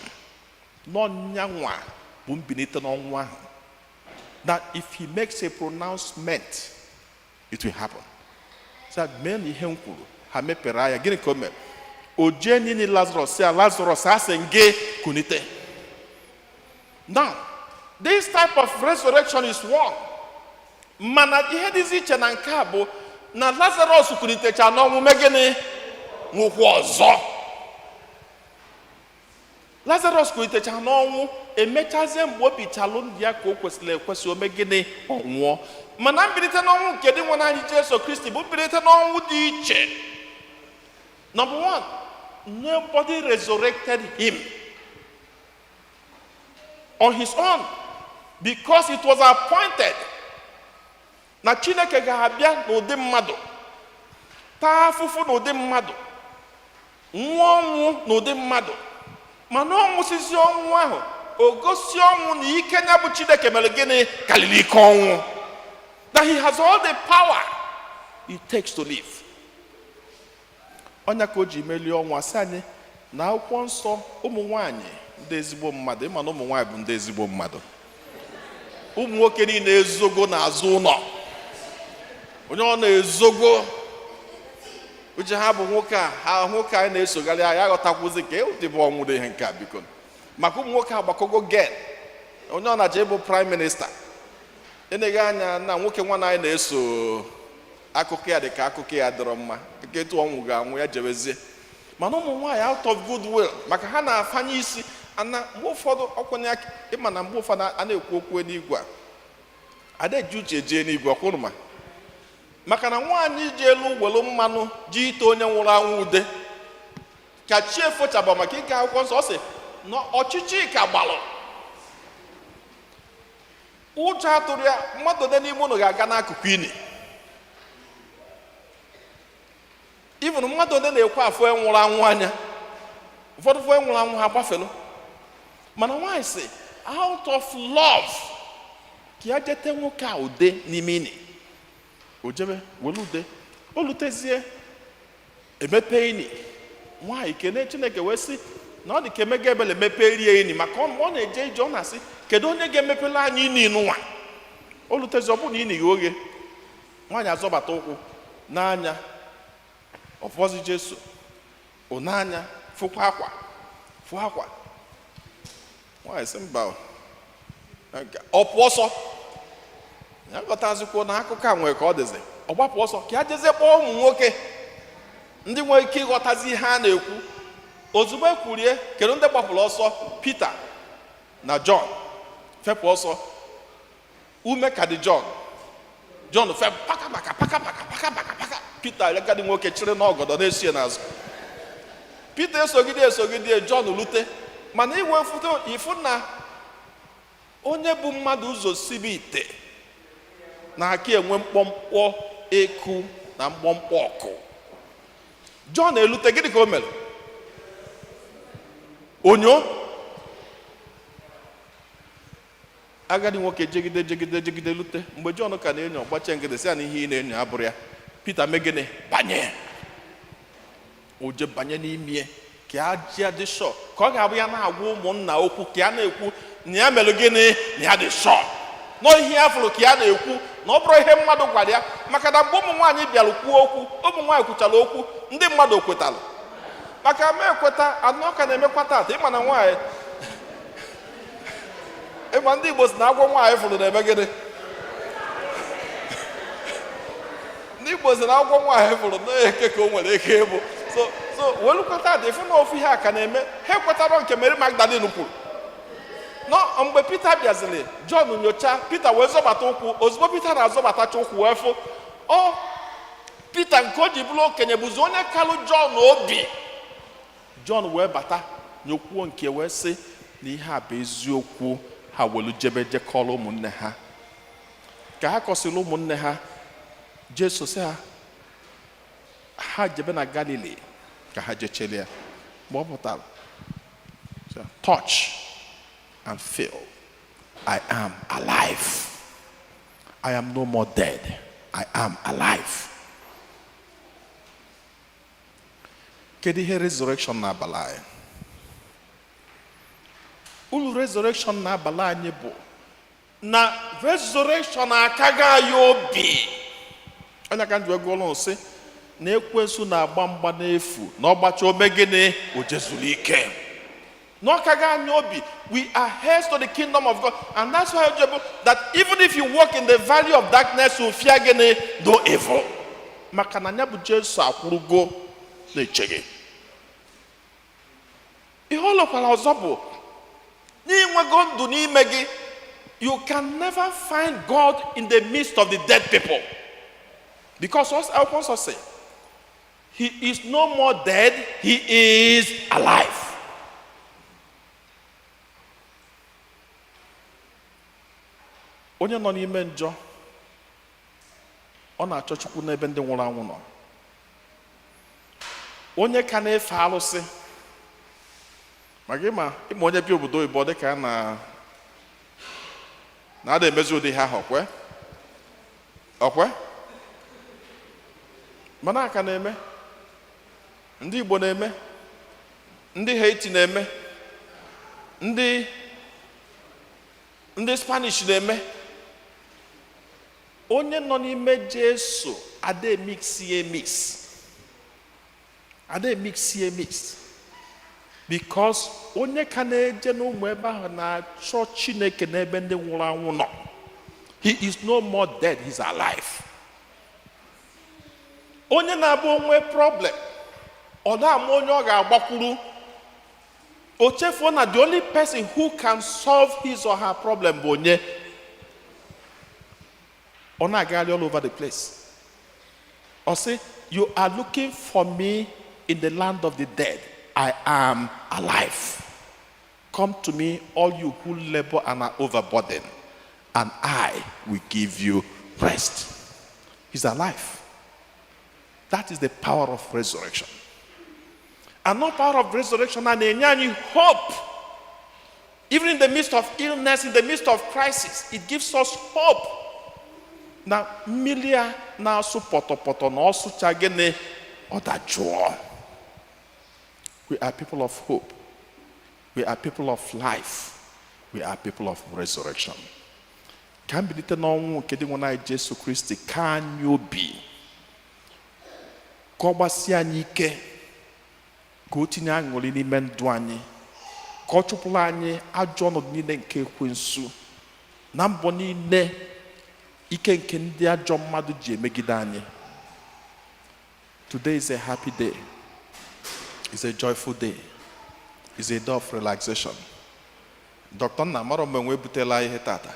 N'ọnyanwa bụ mbilite n'ọnwụ ahụ. That if he makes a pronouncement, it will happen. So mee na ihe m kwuru, ha mepere anya. Gịnị ka o mere? O jee n'ini Lazarus, sị ya, Lazarus asị gị kunite. Now, this type of resurrection is one. Mana ihe dịzi iche na nke a bụ na Lazarus kunitecha n'ọnwụ megịnị? Nwụkwa ọzọ. Lazarus kunitecha n'ọnwụ, emechazie mgbe o bichalụ ndị ya ka o kwesịrị ekwesị o megịnị? Ọnwụọ. Mana mbilite n'ọnwụ nke dị nwe na anyị Jesu Kristi bụ mbilite n'ọnwụ dị iche. Number one, nobody resurrected him on his own, because it was appointed na Chineke ga-abịa n'ụdị mmadụ, taa afụfụ n'ụdị mmadụ, nwụọ ọnwụ n'ụdị mmadụ, mana ọ nwụsịsị ọnwụ ahụ, o gosi ọnwụ na ike ya bụ Chineke mere gịnị? Karịrị ike ọnwụ. That he has all the power it takes to live. Ọnya ka o ji melie ọnwụ. Asị anyị na akwụkwọ nsọ ụmụ nwanyị ndị ezigbo mmadụ, ịma na ụmụ nwanyị bụ ndị ezigbo mmadụ. Ụmụ nwoke niile ezogo n'azụ ụlọ. Onye ọ na-ezogo uche ha bụ nwoke anyị na-esogharị anyị aghọtakwuzi ka ụdị bụ ọnwụ dị ihe nke a. Biko maka ụmụ nwoke agbakogo gen, onye ọ na-aje bụ prime minista, eneghị anya na nwoke nwana anyị na-eso akụkọ ya dị ka akụkọ ya dịrọ mma, nke etu ọnwụ ga-anwụ ya jebezie. Mana ụmụ nwaanyị out of good will, maka ha na-afanye isi ana mgbe ụfọdụ ọkwenye aka. Ịma na mgbe ụfọdụ a na-ekwu okwu n'igwe a, ada eji uche jee n'igwe ọkwụrụma, maka na nwaanyị ji elu welu mmanụ ji ite onye nwụrụ anwụ ude ka chi efochabụ. Maka ike akwụkwọ nsọ ọ sị na ọchịchị ka gbalụ, ụjọ atụrụ ya, mmadụ dị n'ime ụlọ ga-aga n'akụkụ ini. even mmadụ onye na-ekwe afọ nwụrụ anwụ anya, ụfọdụ afọ nwụrụ anwụ ha gbafelu, mana nwaanyị sị out of love ka ya jete nwoke a ude n'ime ini, o jebe were ude olutezie emepe ini, nwaanyị kene Chineke wee sị na ọ dị ka emega ebele mepee rie ini, maka ọ na-eje ije ọ na-asị kedu onye ga-emepela anyị ini n'ụwa. Olutezi ọ bụ na ini ghe oghe, nwaanyị azọbata ụkwụ n'anya ọfọzi Jesu, o n'anya fụkwa akwa fụ akwa, nwaanyị sị mba ọ pụọ ọsọ. Ya ghọtazikwo na akụkọ a nwere ka ọ dịzi, ọ gbapụ ọsọ ka ya jezie kpọọ ụmụ nwoke ndị nwere ike ịghọtazi ihe a na-ekwu. Ozugbo ekwurie kedu ndị gbapụrụ ọsọ? Pita na Jọn fepụ ọsọ, ume ka dị Jọn fepụ paka paka. Pita agadi nwoke chịrị n'ọgọdọ na-esie n'azụ. Pita esogide Jọn lute, mana iwe foto ifu na onye bụ mmadụ ụzọ sibe ite na-aka enwe mkpọmkpọ eku na mkpọmkpọ ọkụ. Jọn elute, gịnị ka o mere? Onyo agadi nwoke jegide lute. Mgbe Jọn ka na-enyo ọgbache ngede si ya na ihe ị na-enyo abụrụ ya, Pita megene banye, oje banye n'ime ka ya ji adị shọ, ka ọ ga-abụ ya na-agwa ụmụnna okwu, ka ya na-ekwu na ya mere gịnị, na ya dị shọ n'ihe ya fụrụ, ka ya na-ekwu na ọ bụrụ ihe mmadụ gwara ya. Maka na mgbe ụmụ nwaanyị bịara kwuo okwu, ụmụ nwaanyị kwuchara okwu, ndị mmadụ kwetara. Maka ma ekweta anọ ka na-emekwa taata. Ịma na nwaanyị, ịma ndị Igbo si na agwọ nwaanyị fụrụ na-eme gịnị? Ndị Igbo si na agwọ nwaanyị fụrụ na-eke ka o nwere ike ịbụ. So welukweta dị ịfụ na ofu ihe a ka na-eme. Ha ekwetara nke Mary Magdalene kwuru. No, mgbe Pita bịaziri, Jọn nyocha, Pita wee zọbata ụkwụ. Ozugbo Pita na-azọbatacha ụkwụ wee fụ Pita nke o ji bụrụ okenye bụzi onye kalụ Jọn obi. Jọn wee bata nyokwuo nke wee sị na ihe a bụ eziokwu. Ha welu jebe jekọrọ ụmụnne ha. Ka ha kọsịrị ụmụnne ha, Jesu sị ha jebe na Galili ka ha jechere ya. Mgbe ọ pụtara, touch and feel, I am alive. I am no more dead. I am alive. Kedu ihe resurrection na-abala anyị? Ulu resurrection na-abala anyị bụ na resurrection akaghị anyị obi. Onye ka njwe gụọlụ sị na ekwensu na-agba mgba n'efu, na ọgbacha omegene o jezuru ike. N'ọkaghị anyị obi. We are heirs to the kingdom of God, and that's why that even if you walk in the valley of darkness, you fear no evil. Maka na nya bụ Jesu akwụrụgo na-eche gị. Ihe ọlọkwala ọzọ bụ n'inwego ndụ n'ime gị, you can never find God in the midst of the dead people. Because I also say, he is no more dead, he is alive. Onye nọ n'ime njọ, ọ na-achọ Chukwu n'ebe ndị nwụrụ anwụ nọ. Onye ka na-efe alụsị, maka ịma onye bi obodo oyibo dị ka na-ada emezi ụdị ha ọkwe mana aka na-eme, ndị Igbo na-eme, ndị Haiti na-eme, ndị Spanish na-eme. Onye nọ n'ime Jesu ada emixie mix, because onye ka na-eje n'ụmụ ebe ahụ na-achọ Chineke n'ebe ndị nwụrụ anwụ nọ. He is no more dead, he is alive. Onye na-abụ onwe problem, ọ na-ama onye ọ ga-agbakwuru. O chefuo na the only person who can solve his or her problem bụ onye. Ọ na-agagharị all over the place. Ọ sị, you are looking for me in the land of the dead. I am alive. Come to me, all you who labor and are overburdened, and I will give you rest. He's alive. That is the power of resurrection. And no power of resurrection and any hope. Even in the midst of illness, in the midst of crisis, it gives us hope. Now, milia na su poto na osu chagene odajuo. We are people of hope. We are people of life. We are people of resurrection. Ka mbilite n'ọnwụ nke dị nwa Jesu Kristi ka anyị obi, ka ọ gbasie anyị ike, ka o tinye aṅụrị n'ime ndụ anyị, ka ọ chụpụrụ anyị ajọ ọnọdụ niile nke ekwensu na mbọ niile ike nke ndị ajọ mmadụ ji emegide anyị. Today is a happy day. It's a joyful day. It's a day of relaxation. Dr. Namaro mwenwe butela ihe tata.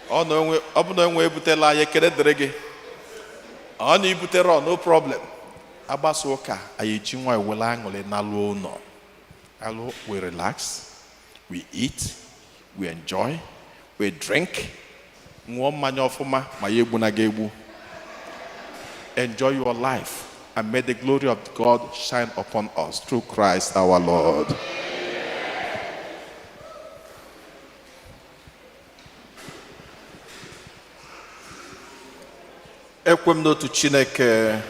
Ọ bụ na enwe ebutela ihe kere dere gị. Ọ na ibutere no problem. Agbasa ụka anyị ji nwa ewele aṅụrị n'alụ ụlọ. Alụ, we relax, we eat, we enjoy, we drink. Ṅụọ mmanya ọfụma ma ya egbu na gị egbu. Enjoy your life. And may the glory of God shine upon us through Christ our Lord. Ekwem n'otu Chineke.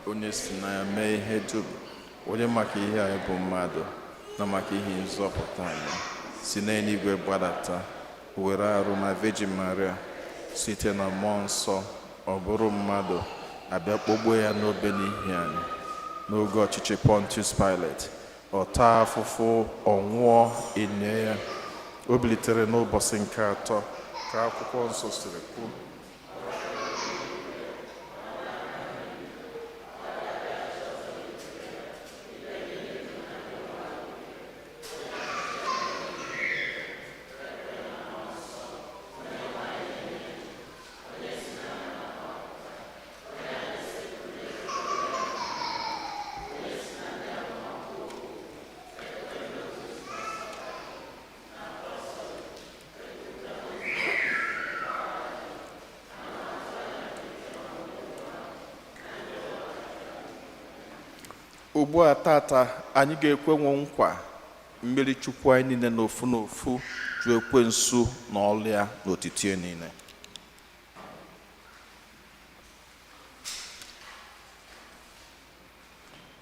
Onye si na ya mee ihe dum, onye maka ihe anyị bụ mmadụ na maka ihe nzọpụta anyị si n'eluigwe gbadata were arụ na Virgin Maria site na mmụọ nsọ ọ bụrụ mmadụ abịa kpọgbuo ya n'obe n'ihi anyị n'oge ọchịchị Pontius Pilate, ọ taa afụfụ, ọ nwụọ, enye ya, o bilitere n'ụbọchị nke atọ ka akwụkwọ nsọ siri kwuo. Ugbu a tata anyị ga-ekwenwe nkwa mmeri Chukwu anyị niile n'ofu n'ofu jụ ekwensu na ọlụ ya n'otiti niile.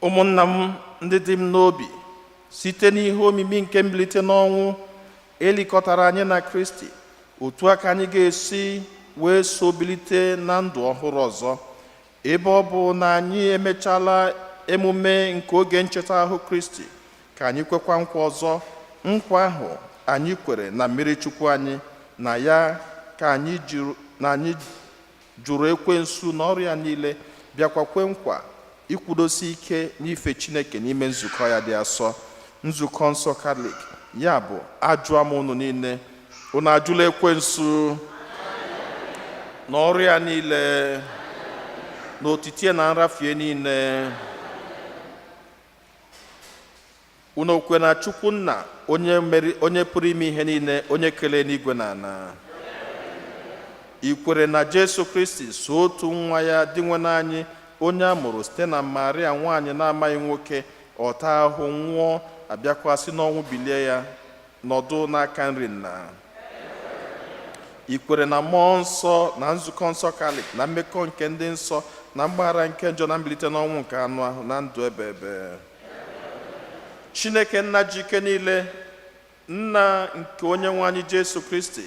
Ụmụnna m ndị dị m n'obi, site n'ihe omimi nke mbilite n'ọnwụ elikọtara anyị na Kristi, otu aka anyị ga-esi wee so bilite na ndụ ọhụrụ ọzọ, ebe ọ bụ na anyị emechala emume nke oge ncheta ahụ Kristi, ka anyị kwekwa nkwa ọzọ, nkwa ahụ anyị kwere na mmeri Chukwu anyị na ya, ka anyị jụrụ ekwensu na ọrịa niile, bịakwa kwe nkwa ikwudosi ike n'ife Chineke n'ime nzukọ ya dị asọ, nzukọ nsọ Katọlik. Ya bụ, ajụọ m unu niile, unu ajụla ekwensu na ọrịa niile na otitie na nrafie niile. Unu kwe na Chukwu Nna onye pụrụ ime ihe niile, onye kelee n'igwe na ana. Ikwere na Jesu Kristi so otu nwa ya dị nwe n'anyị, onye a mụrụ site na Maria nwaanyị na-amaghị nwoke, ọta ahụ, nwụọ, abịakwa si n'ọnwụ bilie ya, nọdụ n'aka nri Nna. Ikwere na mmụọ nsọ na nzukọ nsọ Katọlik na mmekọ nke ndị nsọ na mgbaghara nke njọ na mbilite n'ọnwụ nke anụ ahụ na ndụ ebe ebe. Chineke nna ji ike niile, nna nke onye nwe anyị Jesu Kristi,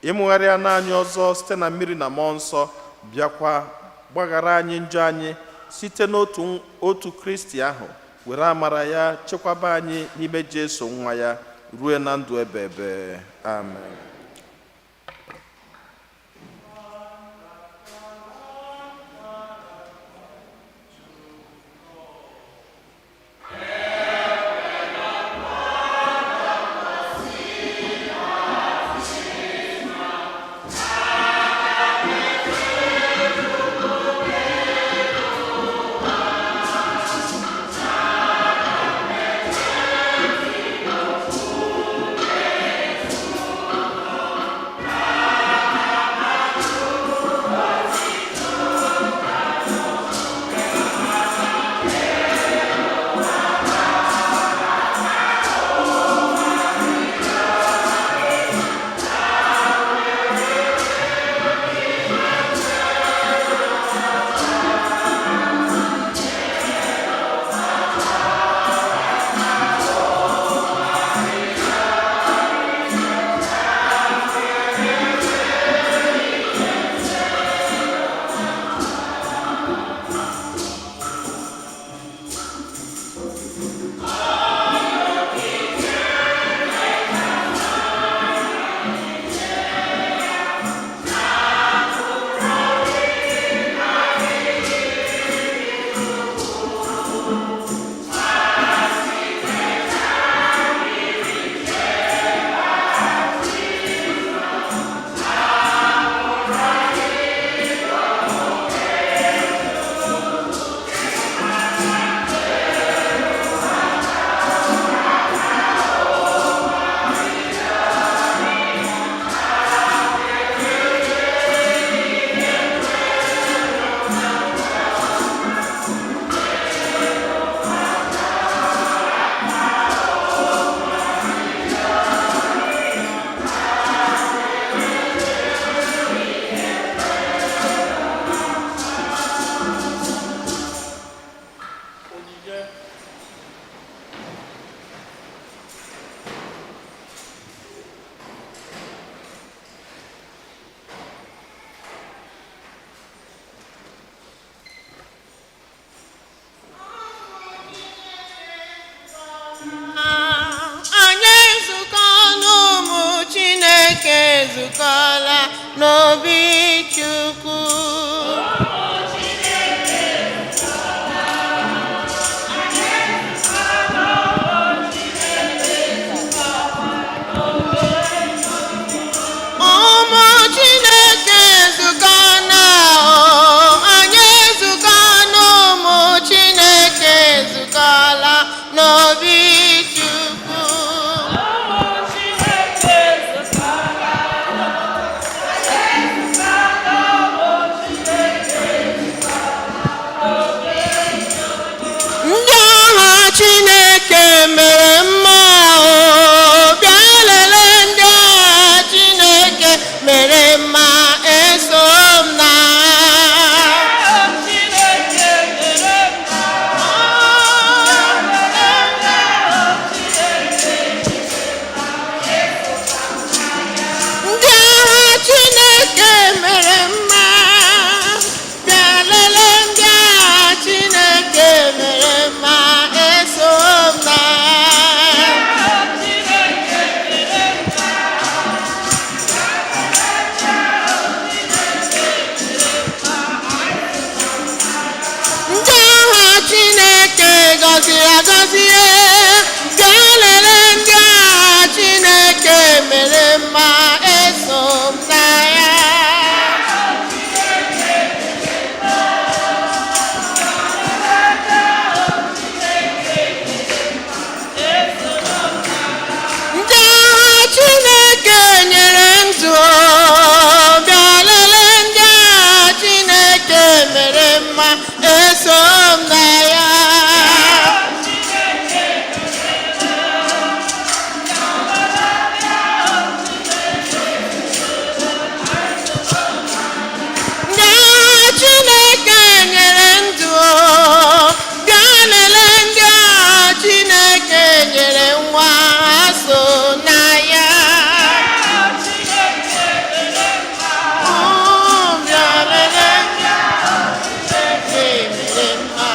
ịmụgharịa n'anyị ọzọ site na mmiri na mmụọ nsọ, bịakwa gbaghara anyị njọ anyị site n'otu Kristi ahụ, were amara ya chekwaba anyị n'ime Jesu nwa ya ruo na ndụ ebe ebe. Amen. ezukọla n'obi Chukwu. Ụmụ Chineke ezukọla, anyị ezukọla, ụmụ Chineke ezukọla n'obi Chukwu. Ndị agha Chineke mere mma, bịa lelee ndị agha Chineke mere mma, eso m na ndị agha Chineke mere mma, bịa lelee ndị agha Chineke mere mma, eso m na ndị agha Chineke gọziri agọzi, bịa lelee ndị agha Chineke mere mma, eso m na ya. Ndị agha Chineke nyere ndụ, bịa lelee ndị agha Chineke mere mma, eso m na ya. Ndị agha Chineke nyere ndụ, bịa lelee ndị agha Chineke nyere nwa, ha so na ya. Bịa lelee ndị agha Chineke mere mma.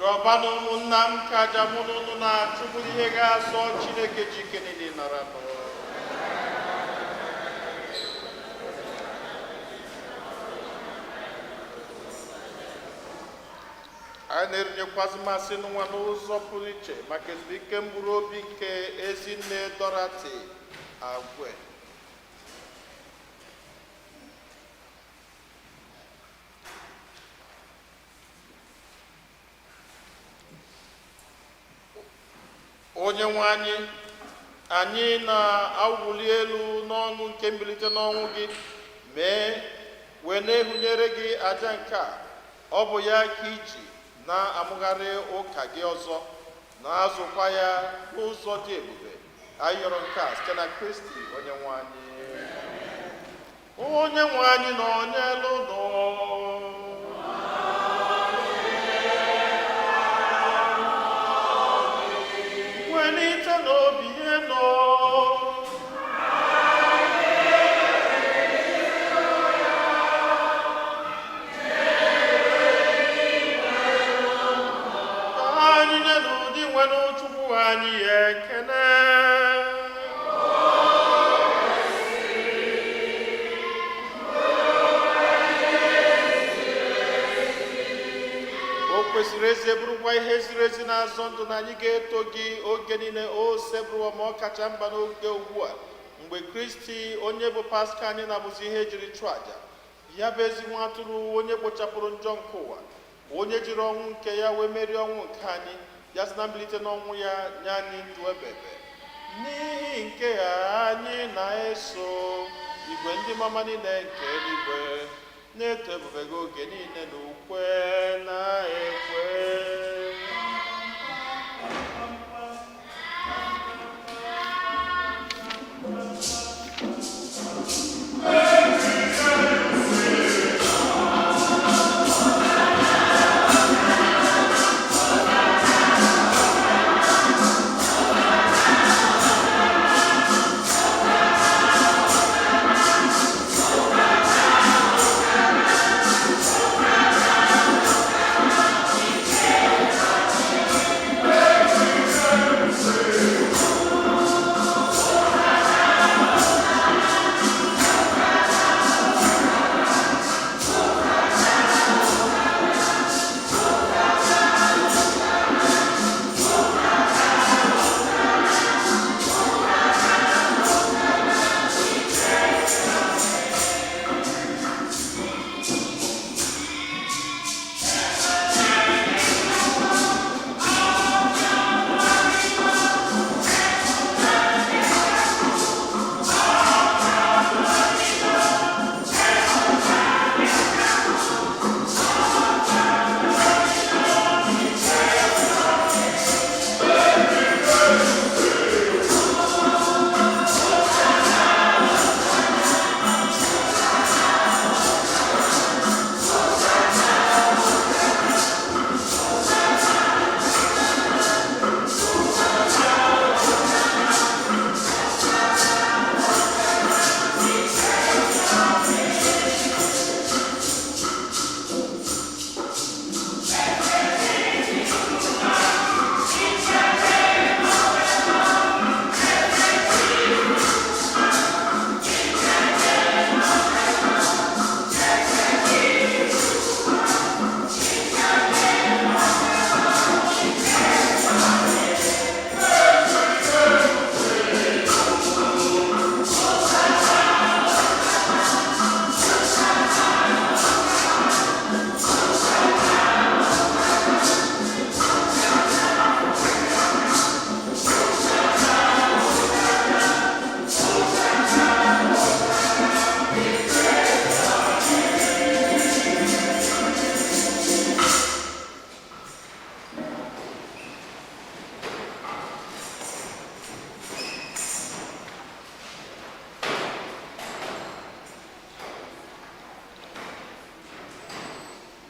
Rọbanụ ụmụnna m ka aja mụ na unu na-achụpụ ihe ga-asọ Chineke ji ike niile nara nụ. Anyị na-erinyekwazị masị n'ụwa n'ụzọ pụrụ iche maka ezumike mkpụrụ obi nke Ezinne Dorothy Agwe. onye nwe anyị na-awụli elu n'ọṅụ nke mbilite n'ọnwụ gị, mee wee na-ehunyere gị aja nke a. Ọ bụ ya ka iji na-amụgharị ụka gị ọzọ, na-azụkwa ya n'ụzọ dị ebube. Anyị yọrọ nke a site na Kristi onye nwe anyị. Onye nwe anyị nọ n'elu nọ. Welite n'obi ya nọ. Anyị nye n'ụdị nwere Chukwu anyị ekele. Kwesịrị ezi bụrụkwa ihe ziri ezi na-azọ ndụ na anyị ga-eto gị oge niile, o sebụrụwa ma ọ kacha mba n'oge ugbu a, mgbe Kristi onye bụ Paska anyị na-abụzi ihe ejiri chụọ aja, ya bụ ezi nwa atụrụ onye kpochapụrụ njọ nke ụwa, onye jiri ọnwụ nke ya wee merie ọnwụ nke anyị, ya si na mbilite n'ọnwụ ya nye anyị ndụ ebebe. N'ihi nke ya anyị na-eso igwe ndị mama niile nke eluigwe na-eto ebube gị oge niile n'ukwe na-ekwe.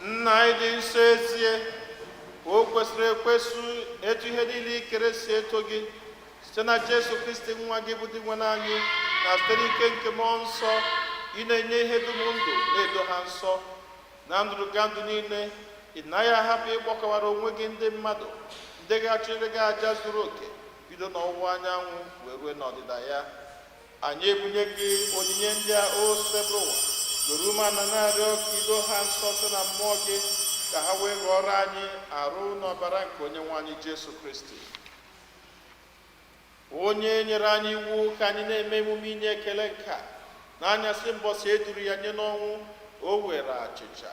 Nna anyị dị nsọ ezie, o kwesịrị ekwesị etu ihe niile ikere si eto gị site na Jesu Kristi nwa gị bụ dị nwe anyị, na site n'ike nke mmụọ nsọ ị na-enye ihe dum ndụ na-edo ha nsọ. Na ndụrụga ndụ niile, ị naghị ahapụ ịgbakọwara onwe gị ndị mmadụ ndị ga-achụrụ gị aja zuru oke bido n'ọwụwa anyanwụ wee rue n'ọdịda ya. Anyị ebunye gị onyinye ndị a o sebụrụ ụwa, were umeala na-arịọ ka ido ha nsọ site na mmụọ gị, ka ha wee ghọrọ anyị arụ n'ọbara nke onye nwe anyị Jesu Kristi, onye nyere anyị iwu ka anyị na-eme emume inye ekele nke a n'anyasị mbọsị eduru ya nye n'ọnwụ. O were achịcha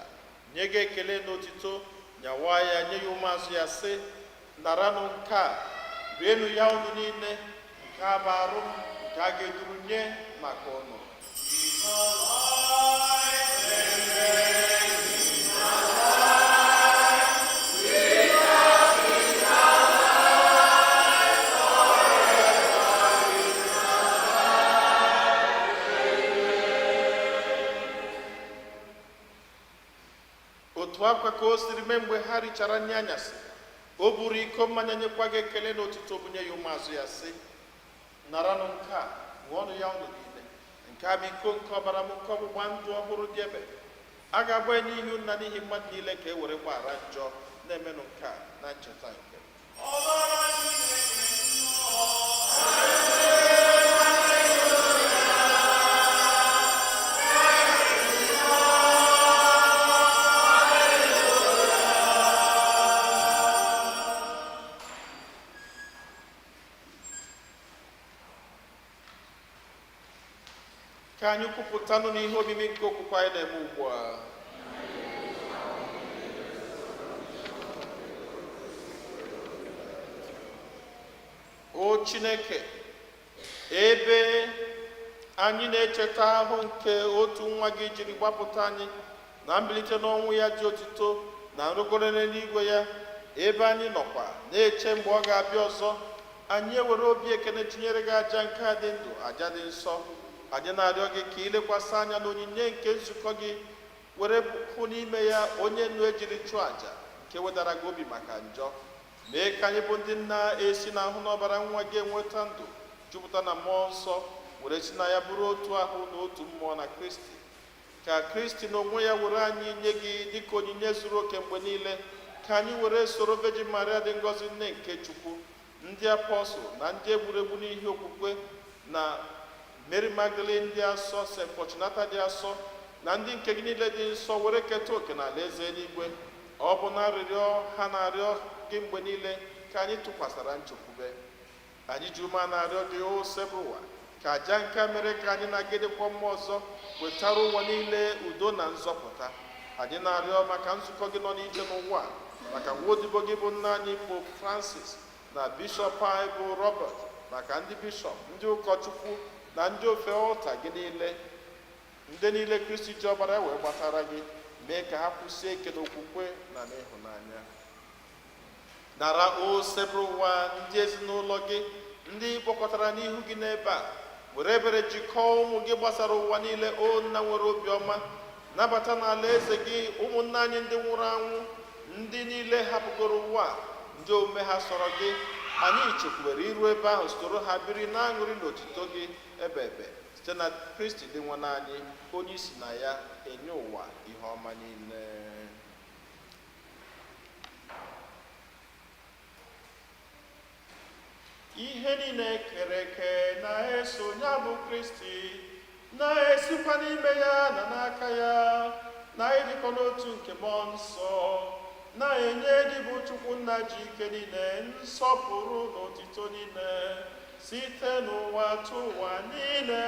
nye gị ekele n'otito, nyawa ya nye ya ụmụazụ ya sị, naranụ nke a bụ rienu ya unu niile, nke a bụ arụ m nke a ga-eduru nye maka unu. Otu akwa ka o siri mee mgbe ha richara nri anyasị, o buru iko mmanya nyekwa gị ekele n'otuto bunye ya ụmụazụ ya sị, naranụ nke a, ṅụọnụ ya unu niile, nke a bụ iko nke ọbara m nke ọgbụgba ndụ ọhụrụ dị ebe. A ga-agba n'ihi unu na n'ihi mmadụ niile ka e were gbaghara njọ, na-emenụ nke a na ncheta nke m. Ka anyị kwupụtanụ n'ihe omimi nke okwukwe anyị na-eme ugbu a. O Chineke, ebe anyị na-echeta ahụ nke otu nwa gị jiri gbapụta anyị na mbilite n'ọnwụ ya dị otuto na nrụgoro n'eluigwe ya, ebe anyị nọkwa na-eche mgbe ọ ga-abịa ọzọ, anyị ewere obi ekene tinyere gị aja nke a dị ndụ, aja dị nsọ. Anyị na-arịọ gị ka ilekwasị anya n'onyinye nke nzukọ gị, were hụ n'ime ya onye nnu ejiri chụọ àjà nke wedara gị obi maka njọ. Mee ka anyị bụ ndị na-esi n'ahụ n'ọbara nwa gị enweta ndụ jupụta na mmụọ nsọ, were si na ya bụrụ otu ahụ na otu mmụọ na Kristi. Ka Kristi na onwe ya were anyị nye gị dịka onyinye zuru oke mgbe niile. Ka anyị were soro Virgin Maria dị ngọzi nne nke Chukwu, ndị apọstụl na ndị egwuregwu n'ihe okwukwe, na Mary Magdalene dị asọ, St. Fortunata dị asọ, na ndị nke gị niile dị nsọ, were keta oke na alaeze eluigwe. Ọ bụ na arịrịọ ha na-arịọ gị mgbe niile ka anyị tụkwasara nchekwube. Anyị ji ume na-arịọ gị, o Sebụ ụwa, ka aja nke mere ka anyị na-agịdịkwa mmụọ ọzọ wetara ụwa niile udo na nzọpụta. Anyị na-arịọ maka nzukọ gị nọ n'ije n'ụwa, maka nwaodibo gị bụ nna anyị Pope Francis, na bishọp anyị bụ Robert, maka ndị bishọp, ndị ụkọchukwu na ndị ofe ọlta gị niile, ndị niile Kristi ji ọbara wee gbatara gị. Mee ka ha kwụsie ike n'okwukwe na n'ịhụnanya. Nara o Sebụ ụwa ndị ezinụlọ gị, ndị kpọkọtara n'ihu gị n'ebe a, were ebere jikọọ ụmụ gị gbasara ụwa niile. O nna nwere obiọma, nabata n'ala eze gị ụmụnna anyị ndị nwụrụ anwụ, ndị niile hapụgoro ụwa, ndị omume ha sọrọ gị. Anyị chekwubere iru ebe ahụ, soro ha biri na-aṅụrị n'otito gị ebe ebe, site na Kristi dị nwa anyị, onye isi na ya enye ụwa ihe ọma niile. Ihe niile kere eke na-eso ya bụ Kristi, na-esikwa n'ime ya na n'aka ya, na ịdịkọ n'otu nke mmụọ nsọ, na-enye gị bụ Chukwu nna ji ike niile nsọpụrụ na otito niile, site n'ụwa tụ ụwa niile.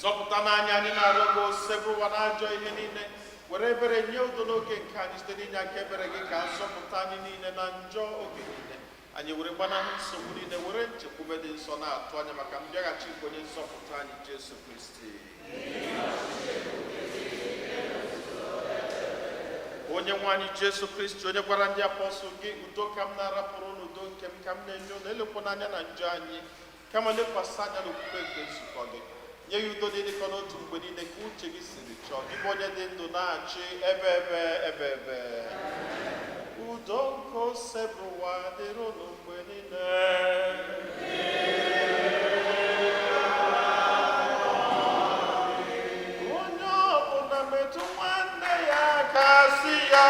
Zọpụta n'anya anyị na-arịọ gị, o Sebụ ụwa n'ajọ ihe niile, were ebere nye udo n'oge nke anyị site n'inye aka ebere gị, ka nzọpụta anyị niile na njọ oge niile. Anyị were gbanahụ nsogbu niile, were nchekwube dị nsọ na-atụ anya maka mbịaghachi nke onye nzọpụta anyị Jesu Kristi. onye nwe anyị Jesu Kristi onye gwara ndị apọstụl gị udo ka m na-arapụrụ n'udo nke m ka m na-enye unu elekwana anya na njọ anyị kama lekwasị anya n'okwukwe nke nzukọ gị nye ya udo dịdịkọ n'otu mgbe niile ka uche gị siri chọọ gị bụ onye dị ndụ na-achị ebe udo nke ose bụ ụwa dịrị unu mgbe niile. Onye ọbụla metụ nwanne ya aka si ya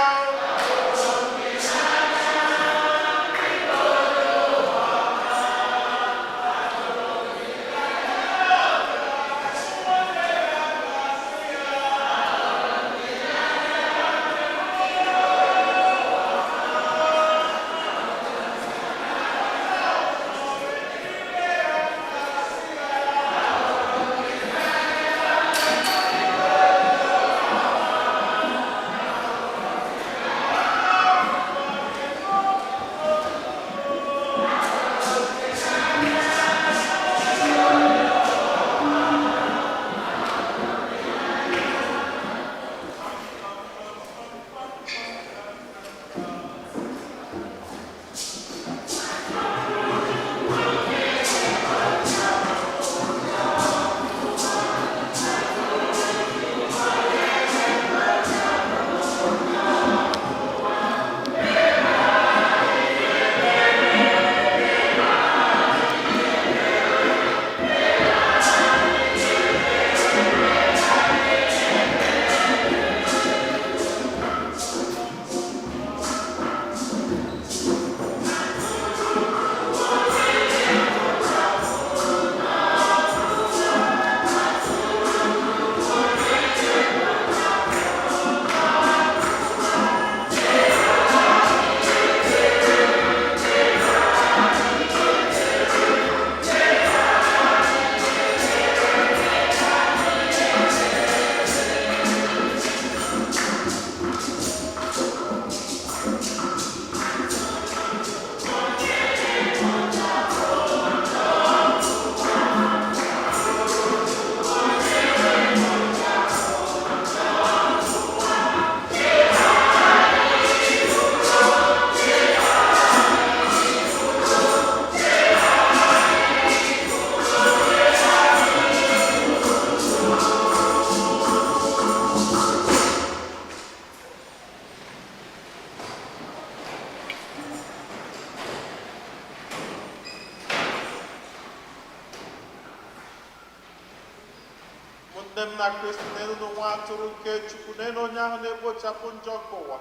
nne m na Kristi n'elu nwa atụrụ nke Chukwu n'elu onye ahụ na-egbochapụ njọ nke ụwa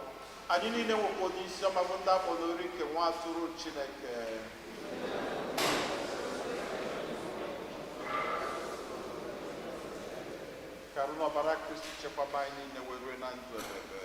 anyị niile nwekwa onye isi ọma bụ ndị akpọrọ ori nke nwa atụrụ Chineke ka arụ n'ọbara Kristi chekwaba anyị niile wee rue na ndụ ebebe.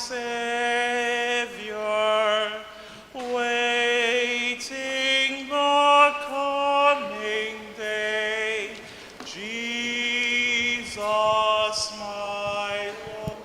Savior, waiting the coming day. Jesus, my Lord.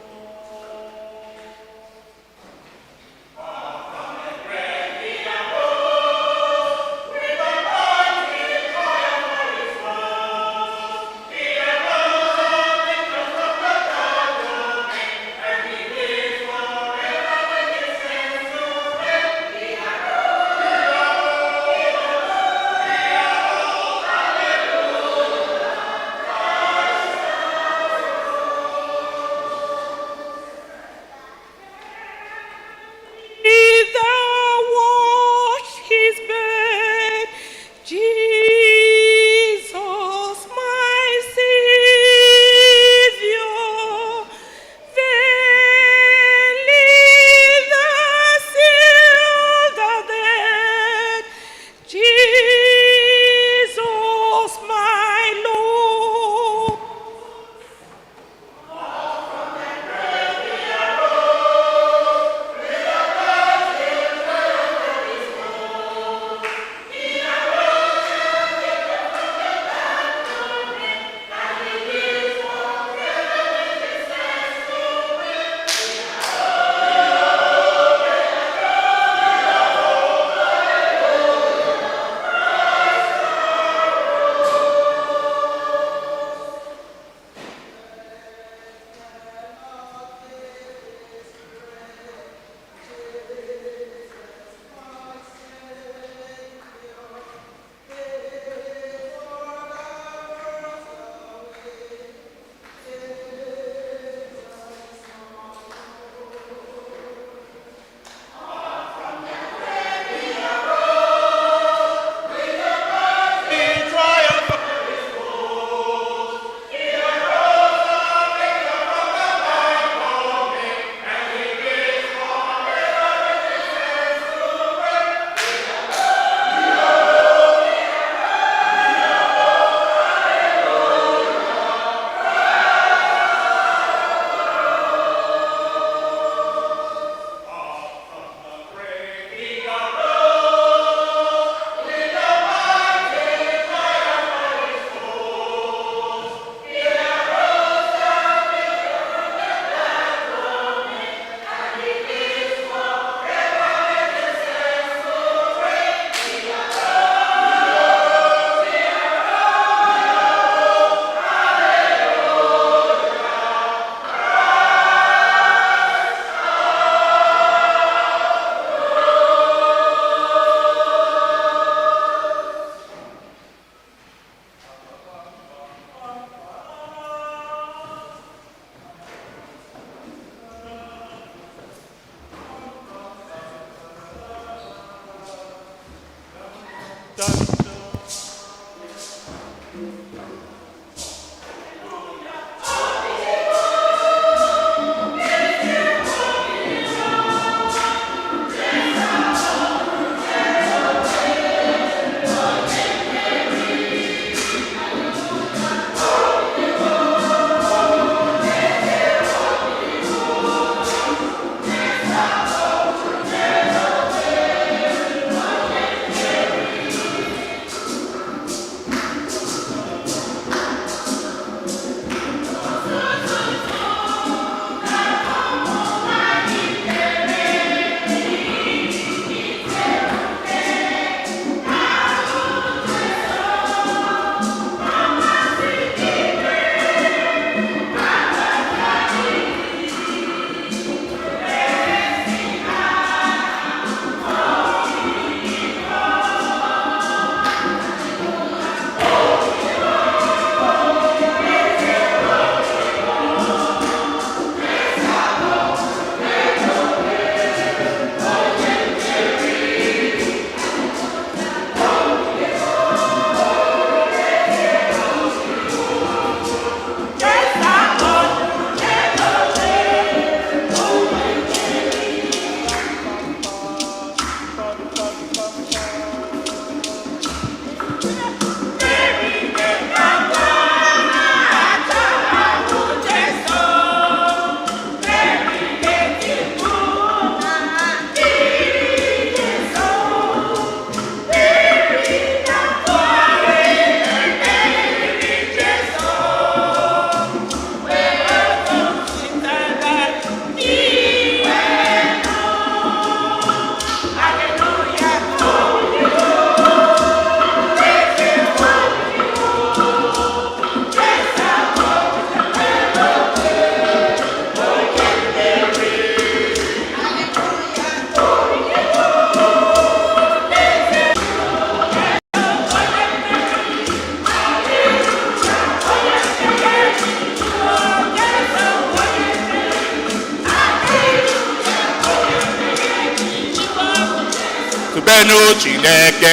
rubenu Chineke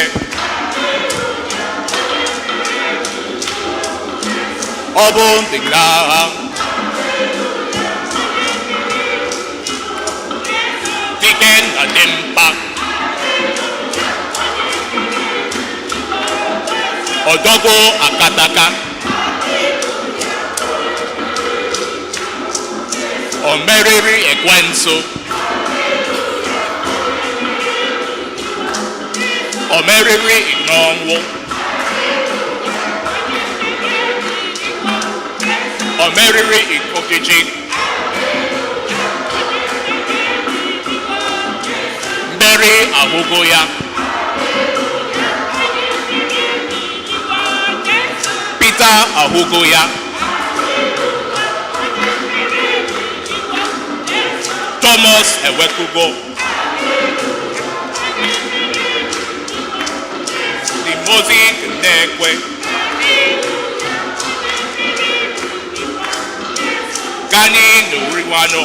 ọ bụ ndị agha dike na dị mkpa ọdọgwu akataka o meriri ekwensu o meriri n'ọnwụ o meriri ikokiji mmeri ahụgo ya Pita ahụgo ya Thomas ewekugo Timothy na-ekwe Gani n'oriwano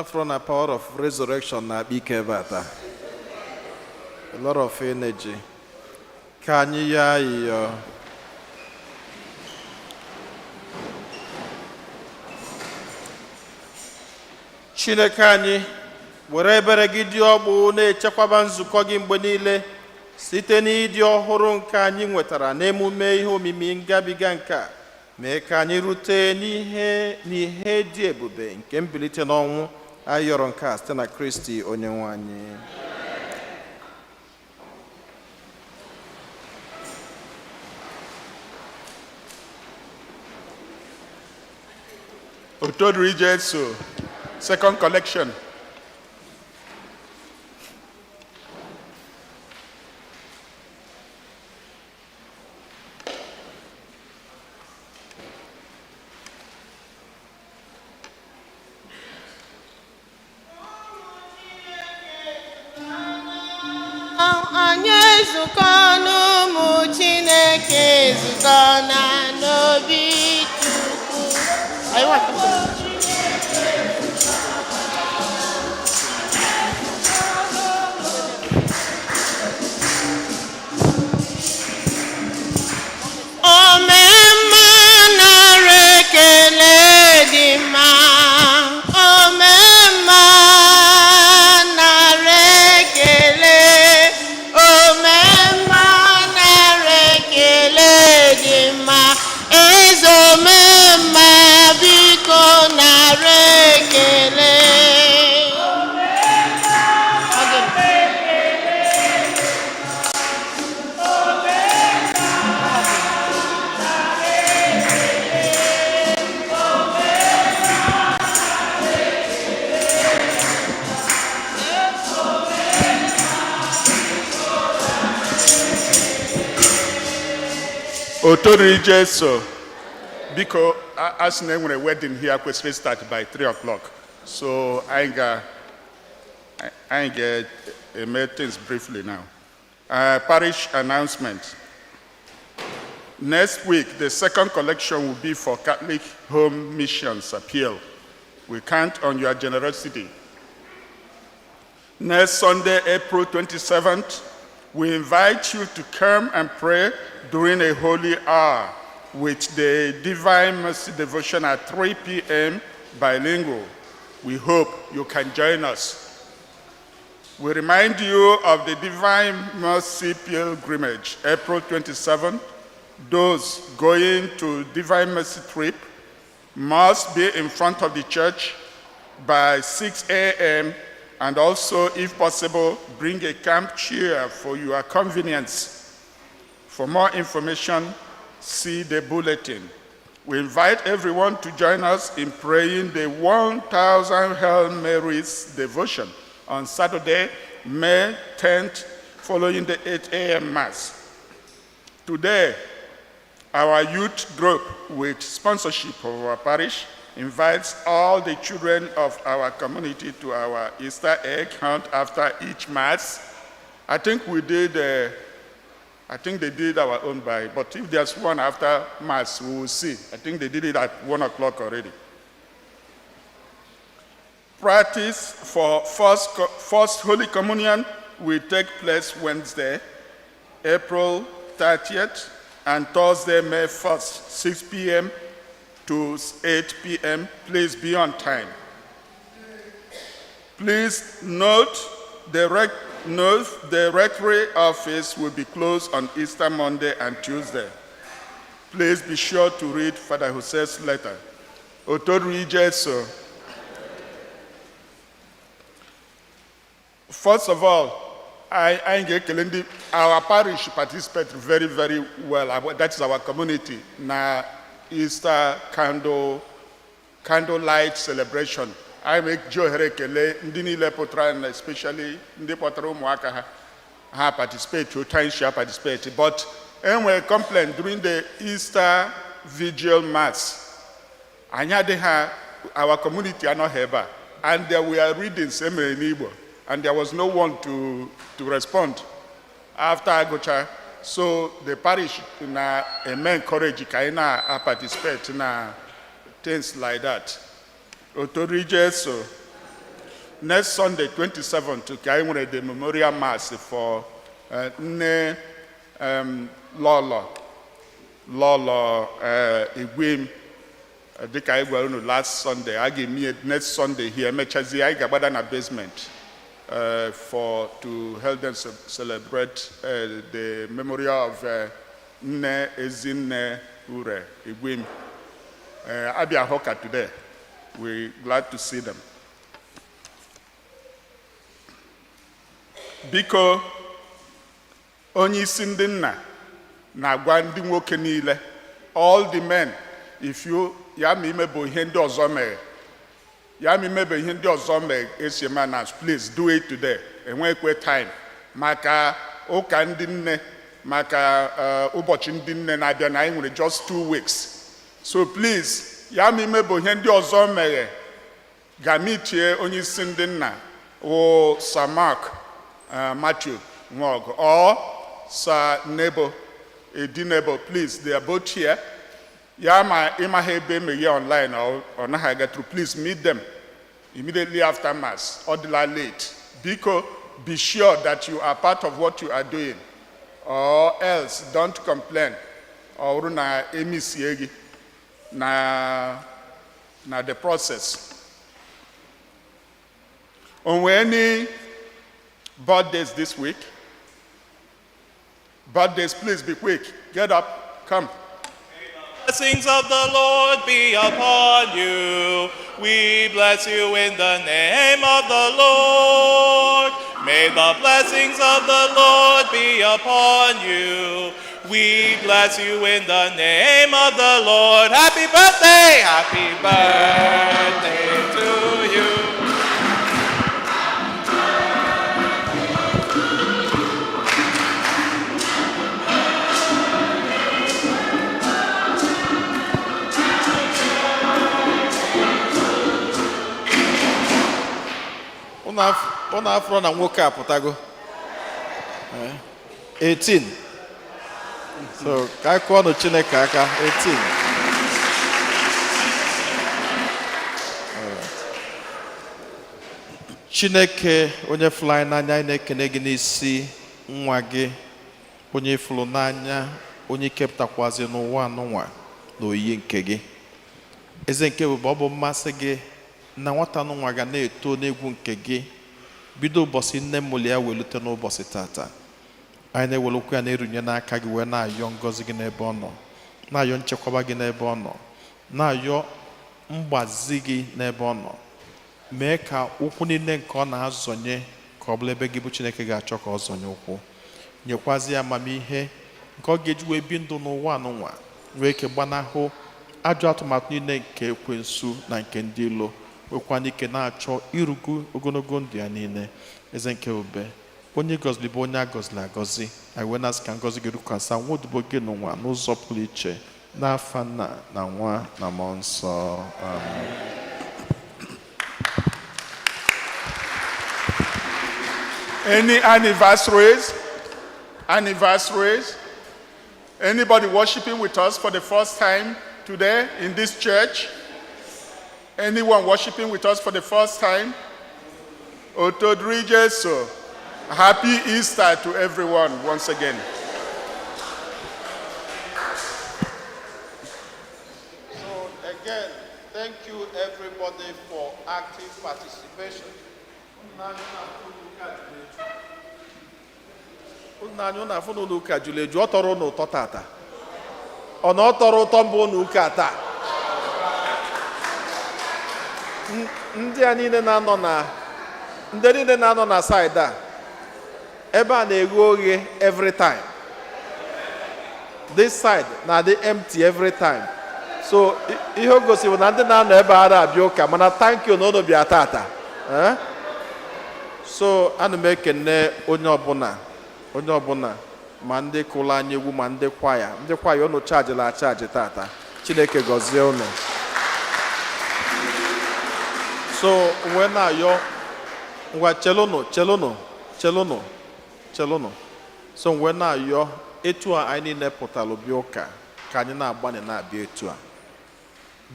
From the power of resurrection na ike bata. A lot of energy. Can you hear? Chineke anyị were ebere gị dị ọgbụ na-echekwaba nzukọ gị mgbe niile site n'ịdị ọhụrụ nke anyị nwetara n'emume ihe omimi ngabiga nke a mee ka anyị rute n'ihe dị ebube nke mbilite n'ọnwụ ayọrọ nke a site na Kristi onye nwe anyị. Otodri Jesu, second collection. Anyị ezukọ n'ụmụ Chineke ezukọ na n'obi Chukwu. Omemma nara ekele dị mma, omemma nara ekele, omemma nara ekele dị mma, eze omemma biko nara ekele. Otodri Jesu, because as we wedding here, we start by 3 o'clock. So I got I get things briefly now. Parish announcement. Next week, the second collection will be for Catholic Home Missions Appeal. We count on your generosity. Next Sunday, April 27th, we invite you to come and pray during a holy hour with the Divine Mercy Devotion at 3 p.m. bilingual. We hope you can join us. We remind you of the Divine Mercy Pilgrimage, April 27th. Those going to Divine Mercy trip must be in front of the church by 6 a.m. and also, if possible, bring a camp chair for your convenience. For more information, see the bulletin. We invite everyone to join us in praying the 1,000 Hail Marys devotion on Saturday, May 10th, following the 8 a.m. Mass. Today, our youth group, with sponsorship of our parish, invites all the children of our community to our Easter egg hunt after each Mass. I think they did our own but if there's one after Mass, we will see. I think they did it at 1 o'clock already. Practice for First Holy Communion will take place Wednesday, April 30th, and Thursday, May 1st, 6 p.m. to 8 p.m. Please be on time. Please note the rectory office will be closed on Easter Monday and Tuesday. Please be sure to read Father Jose's letter. Otori Jesu. First of all, our parish participates very, very well. That's our community. Now, Easter candlelight celebration. I make Joe Herekele, Ndini Lepotran, especially Ndepotro Mwaka ha participate, two times she participate. But anyway, complain during the Easter Vigil Mass. Our community are not here, and we are reading same in Igbo. And there was no one to respond after Agocha. So the parish encourage Kaina participate in things like that. So next Sunday, 27th, to Kaimure the Memorial Mass for Lolo Igwim. Last Sunday, I gave me next Sunday here, Mechazi, I got a basement. To help them celebrate the memorial of Nne Ezinne Ure Igwim. Abia Hoka today. We're glad to see them. Biko onye isi ndị nna na-agwa ndị nwoke niile, all the men, if you ya ma imebe ihe ndị ọzọ mere. Please do it today. Enwekwe time. Maka ụka ndị nne, maka ụbọchị ndị nne na-abịa na anyị nwere just 2 weeks. So please, ya ma imebe ihe ndị ọzọ mere, gamitie onye isi ndị nna, o Sir Mark Matthew Nwog, or Sir Nebo, Edi Nebo, please, they are both here. Yama Imahebe me online or Nahaga to please meet them immediately after Mass or late. Because be sure that you are part of what you are doing, or else don't complain. Or na emisiegi na the process. On any birthdays this week, birthdays, please be quick. Get up, come. Blessings of the Lord be upon you. We bless you in the name of the Lord. May the blessings of the Lord be upon you. We bless you in the name of the Lord. Happy birthday! Happy birthday to you. Ọ na-afọ na nwoke apụtago. 18. So, ka anyị kụọ nụ Chineke aka. 18. Chineke onye fụrụ anyị n'anya, anyị na-ekene gị n'isi nwa gị onye fụrụ n'anya, onye kepụtakwazi n'ụwa anụnwa na oyiyi nke gị. Eze nke bụ ọ bụ mmasị gị na nwata nwa ga na-eto n'egwu nke gị bido ụbọchị nne mụrụ ya welute n'ụbọchị tata. Anyị na-ewelukwa ya na-erunye n'aka gị wee na-ayọ ngọzi gị n'ebe ọ nọ, na-ayọ nchekwaba gị n'ebe ọ nọ, na-ayọ mgbazi gị n'ebe ọ nọ. Mee ka ụkwụ niile nke ọ na-azọnye ka ọ bụla ebe gị bụ Chineke ga-achọ ka ọ zọnye ụkwụ. Nyekwazi ya amamihe nke ọ ga-eji wee bi ndụ n'ụwa anụnwa, wee ike gbanahụ ajọ atụmatụ niile nke ekwensu na nke ndị ilo, nwekwana ike na-achọ irugu ogologo ndụ ya niile. Eze nke ube, onye gọziri bụ onye a gọziri agọzi. Anyị wee na-asị ka ngọzi gị rukwasa nwa odibo gị n'ụwa n'ụzọ pụrụ iche, n'afa Nna na Nwa na Mmụọ Nsọ. Amen. Any anniversaries? Anniversaries? Anybody worshiping with us for the first time today in this church? Anyone worshiping with us for the first time? Otodrijeso. Happy Easter to everyone once again. So again, thank you everybody for active participation. Nna anyị na-afụ n'ụlọ ụka jụrụ eju, ọ tọrọ n'ụtọ tata. Ọ na ọ tọrọ ụtọ mbụ n'ụka taa. Ndị niile na-anọ na side a, ebe a na-eghe oghe every time. This side na-adị empty every time. So ihe o gosiri na ndị na-anọ ebe a na-abịa ụka, mana thank you na unu bịa tata. So ana m ekene onye ọbụla ma ndị kụrụ anyị egwu ma ndị kwaya unu chajila achaji tata. Chineke gọzie unu. So wee na-ayọ ngwa chelụnụ. So wee na-ayọ etu a anyị niile pụtara bịa ụka ka anyị na-agbanị na-abịa etu a.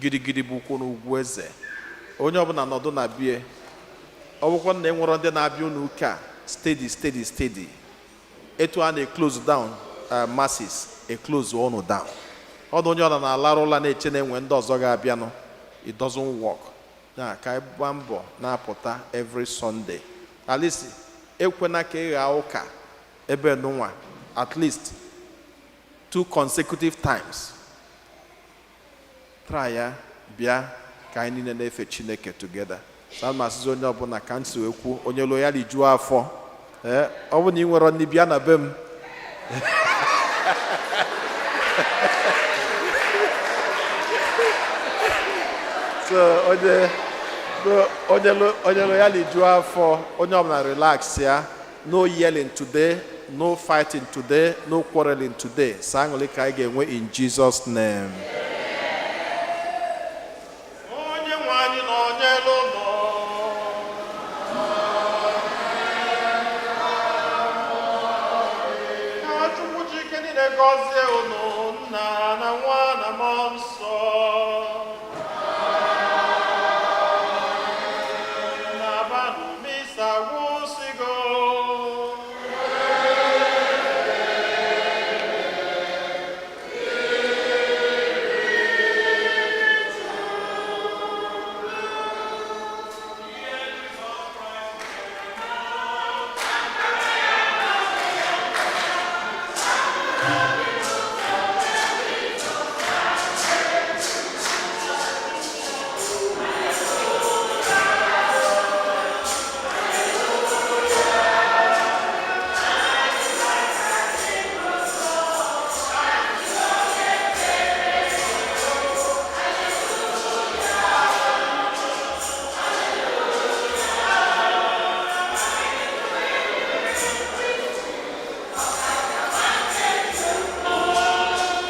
Gidigidi bụkwa n'ugwu eze. Onye ọbụla nọdụ na bie. Ọ bụkwa na enwere ndị na-abịa n'ụka steady. Etu a na-close down masses, close ọnụ down. Ọdụ onye ọla na-alarụ ụla na-eche na enwe ndị ọzọ ga-abịanụ. It doesn't work. Na ka anyị gbaa mbọ na-apụta every Sunday. At least ekwena ka ị ghaa ụka ebe nụnwa at least 2 consecutive times. Try ya bịa ka anyị niile na-efe Chineke together. Salmasịzi onye ọbụla ka ntị wee kwuo onye lo ya rijuo afọ. Ọ bụ na ị nwere ndị bịa na be m. So onye lo ya rijuo afọ, onye ọbụla relax ya. No yelling today, no fighting today, no quarreling today. Sa aṅụrị ka anyị ga-enwe in Jesus' name. Onye nwe anyị na onye lụnụ. Ka Chukwu Chike niile gọzie unu, Nna na Nwa na Mmụọ Nsọ. Na-abanụ misa gwụsịgo.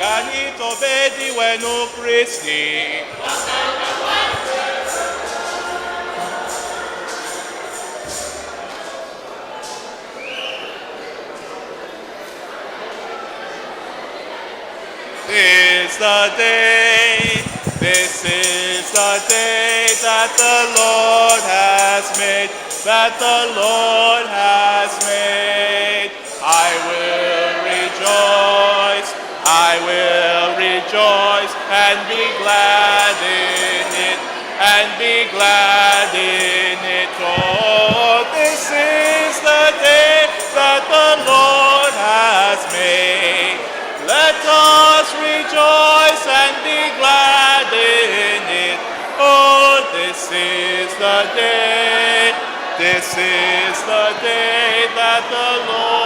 Ka anyị tobe diwenụ Kristi. is the day. This is the day that the Lord has made, that the Lord has made. I will rejoice, I will rejoice and be glad in it, and be glad in it. Oh, this is the day that the Lord has made. Let us rejoice and be glad in it. Oh, this is the day, this is the day that the Lord